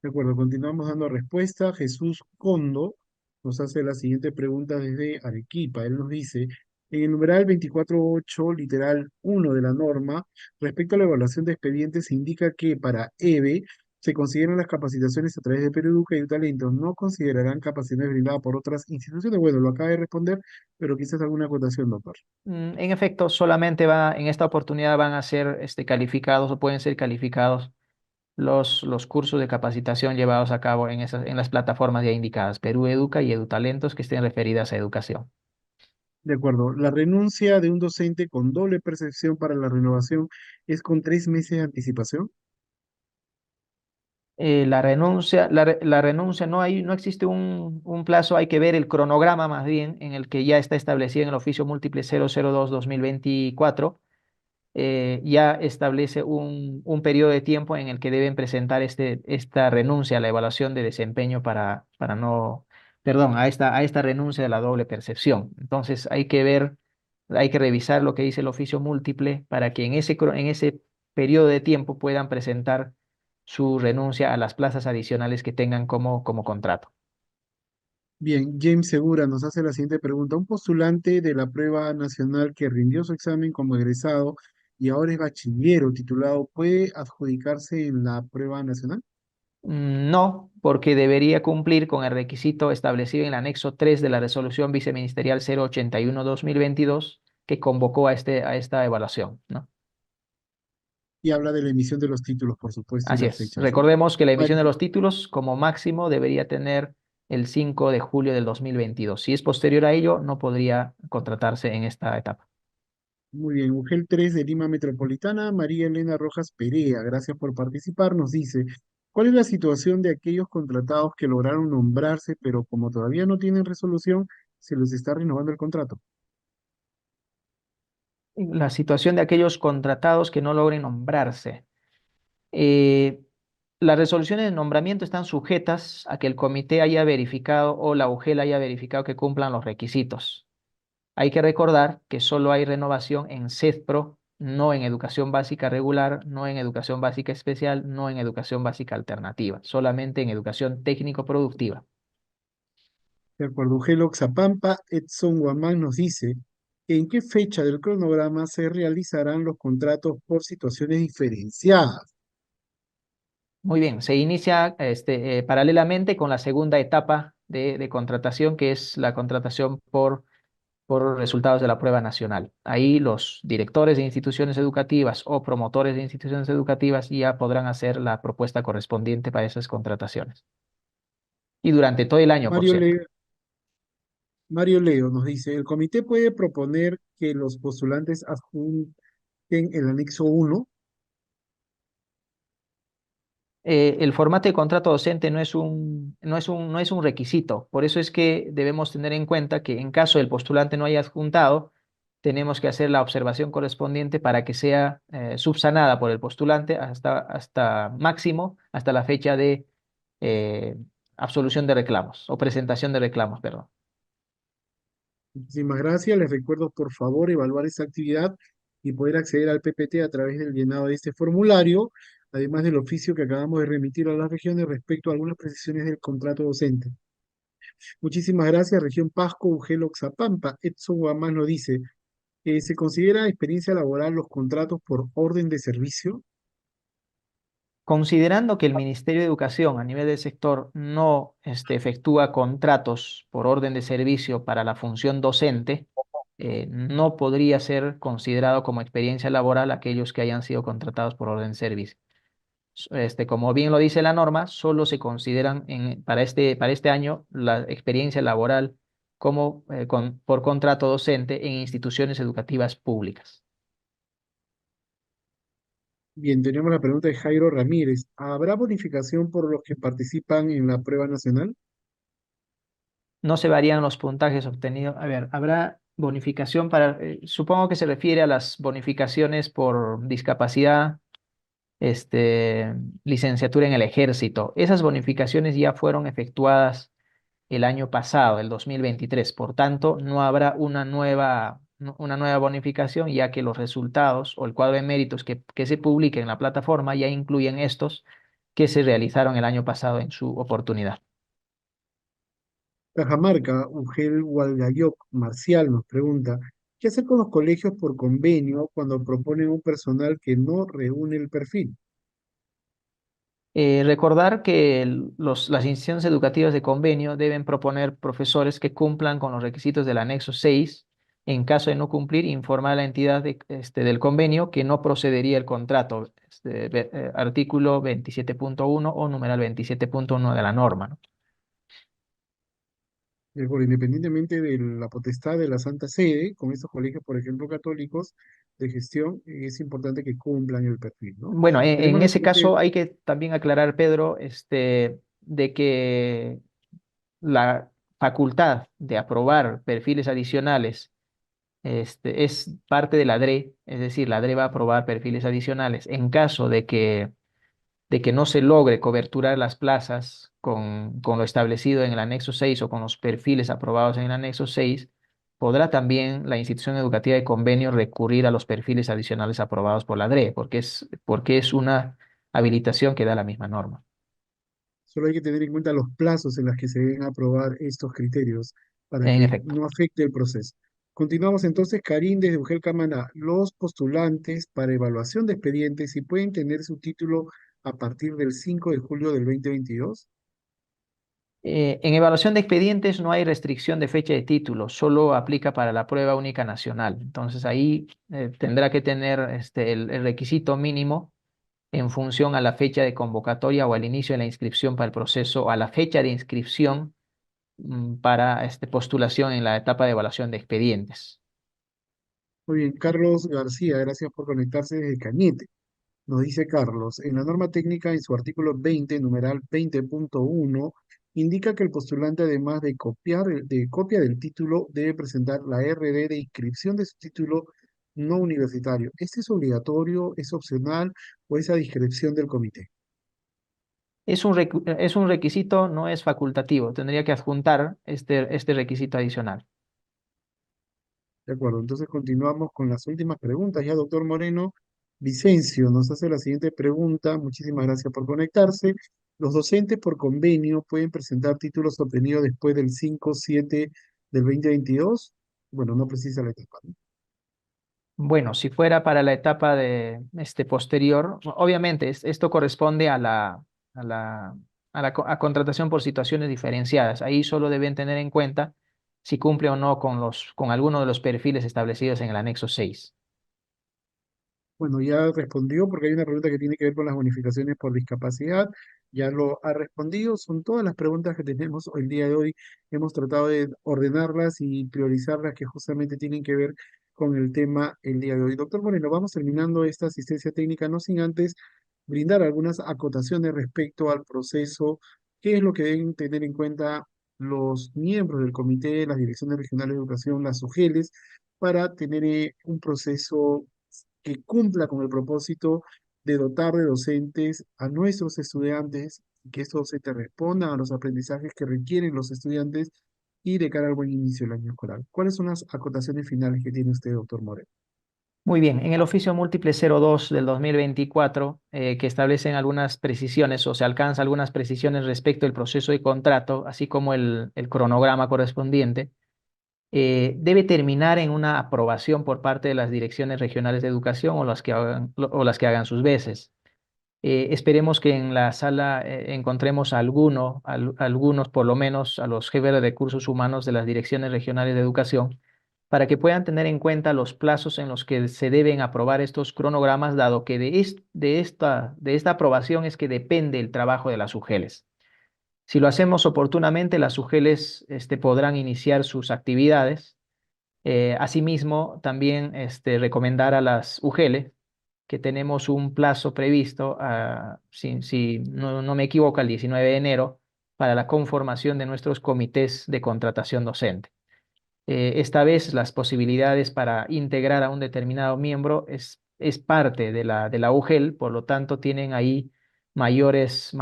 De acuerdo, continuamos dando respuesta. Jesús Condo nos hace la siguiente pregunta desde Arequipa. Él nos dice, en el numeral 24.8, literal 1 de la norma, respecto a la evaluación de expedientes, se indica que para EVE se consideran las capacitaciones a través de Pereduca y Talentos, no considerarán capacidades brindadas por otras instituciones. Bueno, lo acaba de responder, pero quizás alguna acotación, doctor. En efecto, en esta oportunidad van a ser calificados o pueden ser calificados los cursos de capacitación llevados a cabo en las plataformas ya indicadas, Perú Educa y EduTalentos, que estén referidas a educación. De acuerdo, la renuncia de un docente con doble percepción para la renovación es con 3 meses de anticipación. La renuncia no existe un plazo, hay que ver el cronograma más bien en el que ya está establecido en el oficio múltiple 002-2024, ya establece un periodo de tiempo en el que deben presentar esta renuncia a la evaluación de desempeño para no, perdón, a esta renuncia de la doble percepción. Entonces hay que revisar lo que dice el oficio múltiple para que en ese periodo de tiempo puedan presentar su renuncia a las plazas adicionales que tengan como contrato. Bien, James Segura nos hace la siguiente pregunta. Un postulante de la prueba nacional que rindió su examen como egresado y ahora es bachillero titulado, ¿puede adjudicarse en la prueba nacional? No, porque debería cumplir con el requisito establecido en el anexo 3 de la resolución viceministerial 081-2022 que convocó a esta evaluación, ¿no? Y habla de la emisión de los títulos, por supuesto, y Así las es. fechas, ¿no? Recordemos que la emisión de Mari- los títulos como máximo debería tener el 5 de julio del 2022. Si es posterior a ello, no podría contratarse en esta etapa. Muy bien, UGEL 3 de Lima Metropolitana, María Elena Rojas Perea, gracias por participar, nos dice, ¿cuál es la situación de aquellos contratados que lograron nombrarse, pero como todavía no tienen resolución, se les está renovando el contrato? La situación de aquellos contratados que no logren nombrarse. Eh, las resoluciones de nombramiento están sujetas a que el comité haya verificado o la UGEL haya verificado que cumplan los requisitos. Hay que recordar que solo hay renovación en CESPRO, no en educación básica regular, no en educación básica especial, no en educación básica alternativa, solamente en educación técnico-productiva. De acuerdo, Ugelo Xapampa, Edson Guamán nos dice, ¿en qué fecha del cronograma se realizarán los contratos por situaciones diferenciadas? Muy bien, se inicia paralelamente con la segunda etapa de contratación, que es la contratación por resultados de la prueba nacional. Ahí los directores de instituciones educativas o promotores de instituciones educativas ya podrán hacer la propuesta correspondiente para esas contrataciones. y durante todo el año, por Mario cierto. Leo, Mario Leo nos dice, el comité puede proponer que los postulantes adjunten el anexo uno. El formato de contrato docente no es un requisito. Por eso es que debemos tener en cuenta que en caso del postulante no haya adjuntado, tenemos que hacer la observación correspondiente para que sea subsanada por el postulante hasta máximo, hasta la fecha de eh, absolución de reclamos o presentación de reclamos, perdón. Muchísimas gracias. Les recuerdo, por favor, evaluar esta actividad y poder acceder al PPT a través del llenado de este formulario, además del oficio que acabamos de remitir a las regiones respecto a algunas precisiones del contrato docente. Muchísimas gracias, región Pasco, Ugelo, Oxapampa. Edson Guamán lo dice. ¿Se considera experiencia laboral los contratos por orden de servicio? Considerando que el Ministerio de Educación a nivel del sector no efectúa contratos por orden de servicio para la función docente, no podría ser considerado como experiencia laboral aquellos que hayan sido contratados por orden de servicio. Como bien lo dice la norma, solo se consideran para este año la experiencia laboral como por contrato docente en instituciones educativas públicas. Bien, tenemos la pregunta de Jairo Ramírez. ¿Habrá bonificación por los que participan en la prueba nacional? No se varían los puntajes obtenidos. A ver, habrá bonificación para, supongo que se refiere a las bonificaciones por discapacidad, este, licenciatura en el ejército. Esas bonificaciones ya fueron efectuadas el año pasado, el 2023. Por tanto, no habrá una nueva bonificación, ya que los resultados o el cuadro de méritos que se publique en la plataforma ya incluyen estos que se realizaron el año pasado en su oportunidad. Cajamarca, Ugel Hualgayoc Marcial nos pregunta, ¿qué hacer con los colegios por convenio cuando proponen un personal que no reúne el perfil? Recordar que las instituciones educativas de convenio deben proponer profesores que cumplan con los requisitos del anexo 6. En caso de no cumplir, informar a la entidad del convenio que no procedería el contrato, artículo 27.1 o numeral 27.1 de la norma, ¿no? Bueno, independientemente de la potestad de la Santa Sede, con estos colegios, por ejemplo, católicos de gestión, es importante que cumplan el perfil, ¿no? Bueno, Tenemos en la ese siguiente. caso hay que también aclarar, Pedro, de que la facultad de aprobar perfiles adicionales es parte de la DRE, es decir, la DRE va a aprobar perfiles adicionales. En caso de que no se logre coberturar las plazas con lo establecido en el anexo 6 o con los perfiles aprobados en el anexo 6, podrá también la institución educativa de convenio recurrir a los perfiles adicionales aprobados por la DRE, porque es una habilitación que da la misma norma. Solo hay que tener en cuenta los plazos en los que se deben aprobar estos criterios para En que efecto. no afecte el proceso. Continuamos entonces, Karim, desde Ugel Camaná. Los postulantes para evaluación de expedientes, si pueden tener su título a partir del 5 de julio del 2022. En evaluación de expedientes no hay restricción de fecha de título, solo aplica para la prueba única nacional. Entonces ahí tendrá que tener el requisito mínimo en función a la fecha de convocatoria o al inicio de la inscripción para el proceso, a la fecha de inscripción para postulación en la etapa de evaluación de expedientes. Muy bien, Carlos García, gracias por conectarse desde Cañete. Nos dice Carlos, en la norma técnica, en su artículo 20, numeral 20.1, indica que el postulante, además de de copia del título, debe presentar la RD de inscripción de su título no universitario. ¿Este es obligatorio, es opcional o es a discreción del comité? Es un requisito, no es facultativo. Tendría que adjuntar este requisito adicional. De acuerdo, entonces continuamos con las últimas preguntas. Ya, doctor Moreno, Vicencio nos hace la siguiente pregunta. Muchísimas gracias por conectarse. ¿Los docentes por convenio pueden presentar títulos obtenidos después del 5/7 del 2022? Bueno, no precisa la etapa, ¿no? Bueno, si fuera para la etapa de posterior, obviamente esto corresponde a la, a contratación por situaciones diferenciadas. Ahí solo deben tener en cuenta si cumple o no con alguno de los perfiles establecidos en el anexo 6. Bueno, ya respondió porque hay una pregunta que tiene que ver con las bonificaciones por discapacidad. ya lo ha respondido. Son todas las preguntas que tenemos el día de hoy. Hemos tratado de ordenarlas y priorizarlas que justamente tienen que ver con el tema el día de hoy. Doctor Moreno, vamos terminando esta asistencia técnica, no sin antes brindar algunas acotaciones respecto al proceso, qué es lo que deben tener en cuenta los miembros del comité, las direcciones regionales de educación, las UGELES, para tener un proceso que cumpla con el propósito de dotar de docentes a nuestros estudiantes, que estos docentes respondan a los aprendizajes que requieren los estudiantes y de cara al buen inicio del año escolar. ¿Cuáles son las acotaciones finales que tiene usted, doctor Moreno? Muy bien, en el oficio múltiple 02 del 2024, que establecen algunas precisiones o se alcanza algunas precisiones respecto al proceso de contrato, así como el cronograma correspondiente, debe terminar en una aprobación por parte de las direcciones regionales de educación o las que hagan sus veces. Esperemos que en la sala encontremos algunos, por lo menos a los jefes de recursos humanos de las direcciones regionales de educación, para que puedan tener en cuenta los plazos en los que se deben aprobar estos cronogramas, dado que de esta aprobación es que depende el trabajo de las UGELES. Si lo hacemos oportunamente, las UGELES podrán iniciar sus actividades. Asimismo, también recomendar a las UGELES que tenemos un plazo previsto, si no me equivoco, el 19 de enero, para la conformación de nuestros comités de contratación docente. Esta vez las posibilidades para integrar a un determinado miembro es parte de la UGEL, por lo tanto tienen ahí mayores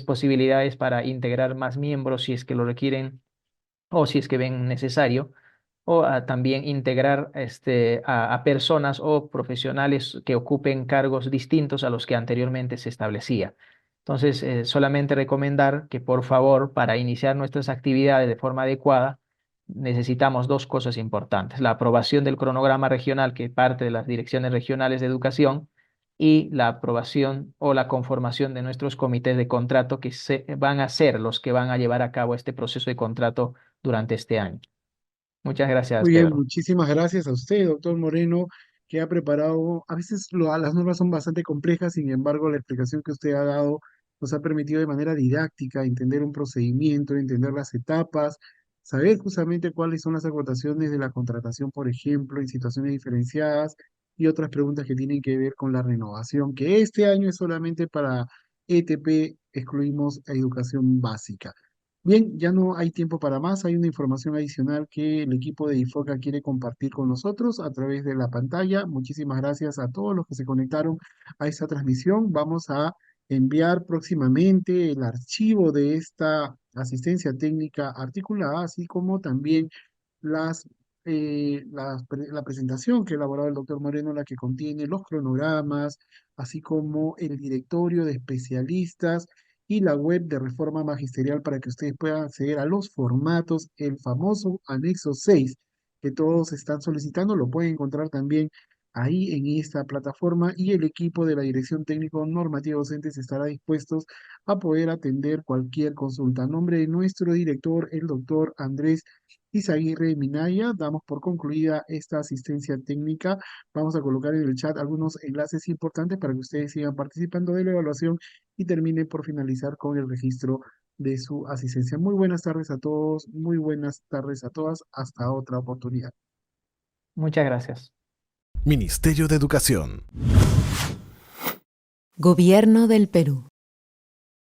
posibilidades para integrar más miembros si es que lo requieren o si es que ven necesario, o también integrar a personas o profesionales que ocupen cargos distintos a los que anteriormente se establecía. Entonces, solamente recomendar que por favor, para iniciar nuestras actividades de forma adecuada, necesitamos dos cosas importantes: la aprobación del cronograma regional que parte de las direcciones regionales de educación y la aprobación o la conformación de nuestros comités de contrato van a ser los que van a llevar a cabo este proceso de contrato durante este año. Muchas gracias, Muy bien, Pedro. muchísimas gracias a usted, doctor Moreno, que ha preparado, a veces las normas son bastante complejas, sin embargo, la explicación que usted ha dado nos ha permitido de manera didáctica entender un procedimiento, entender las etapas, saber justamente cuáles son las acotaciones de la contratación, por ejemplo, en situaciones diferenciadas y otras preguntas que tienen que ver con la renovación, que este año es solamente para ETP, excluimos a educación básica. Bien, ya no hay tiempo para más. Hay una información adicional que el equipo de IFOCA quiere compartir con nosotros a través de la pantalla. Muchísimas gracias a todos los que se conectaron a esta transmisión. Vamos a enviar próximamente el archivo de esta asistencia técnica articulada, así como también las, la presentación que ha elaborado el doctor Moreno, la que contiene los cronogramas, así como el directorio de especialistas y la web de Reforma Magisterial para que ustedes puedan acceder a los formatos, el famoso anexo 6 que todos están solicitando, lo pueden encontrar también ahí en esta plataforma y el equipo de la Dirección Técnico Normativa Docentes estará dispuestos a poder atender cualquier consulta. A nombre de nuestro director, el doctor Andrés Izaguirre Minaya, damos por concluida esta asistencia técnica. Vamos a colocar en el chat algunos enlaces importantes para que ustedes sigan participando de la evaluación y termine por finalizar con el registro de su asistencia. Muy buenas tardes a todos, muy buenas tardes a todas. Hasta otra oportunidad. Muchas gracias. Ministerio de Educación. Gobierno del Perú.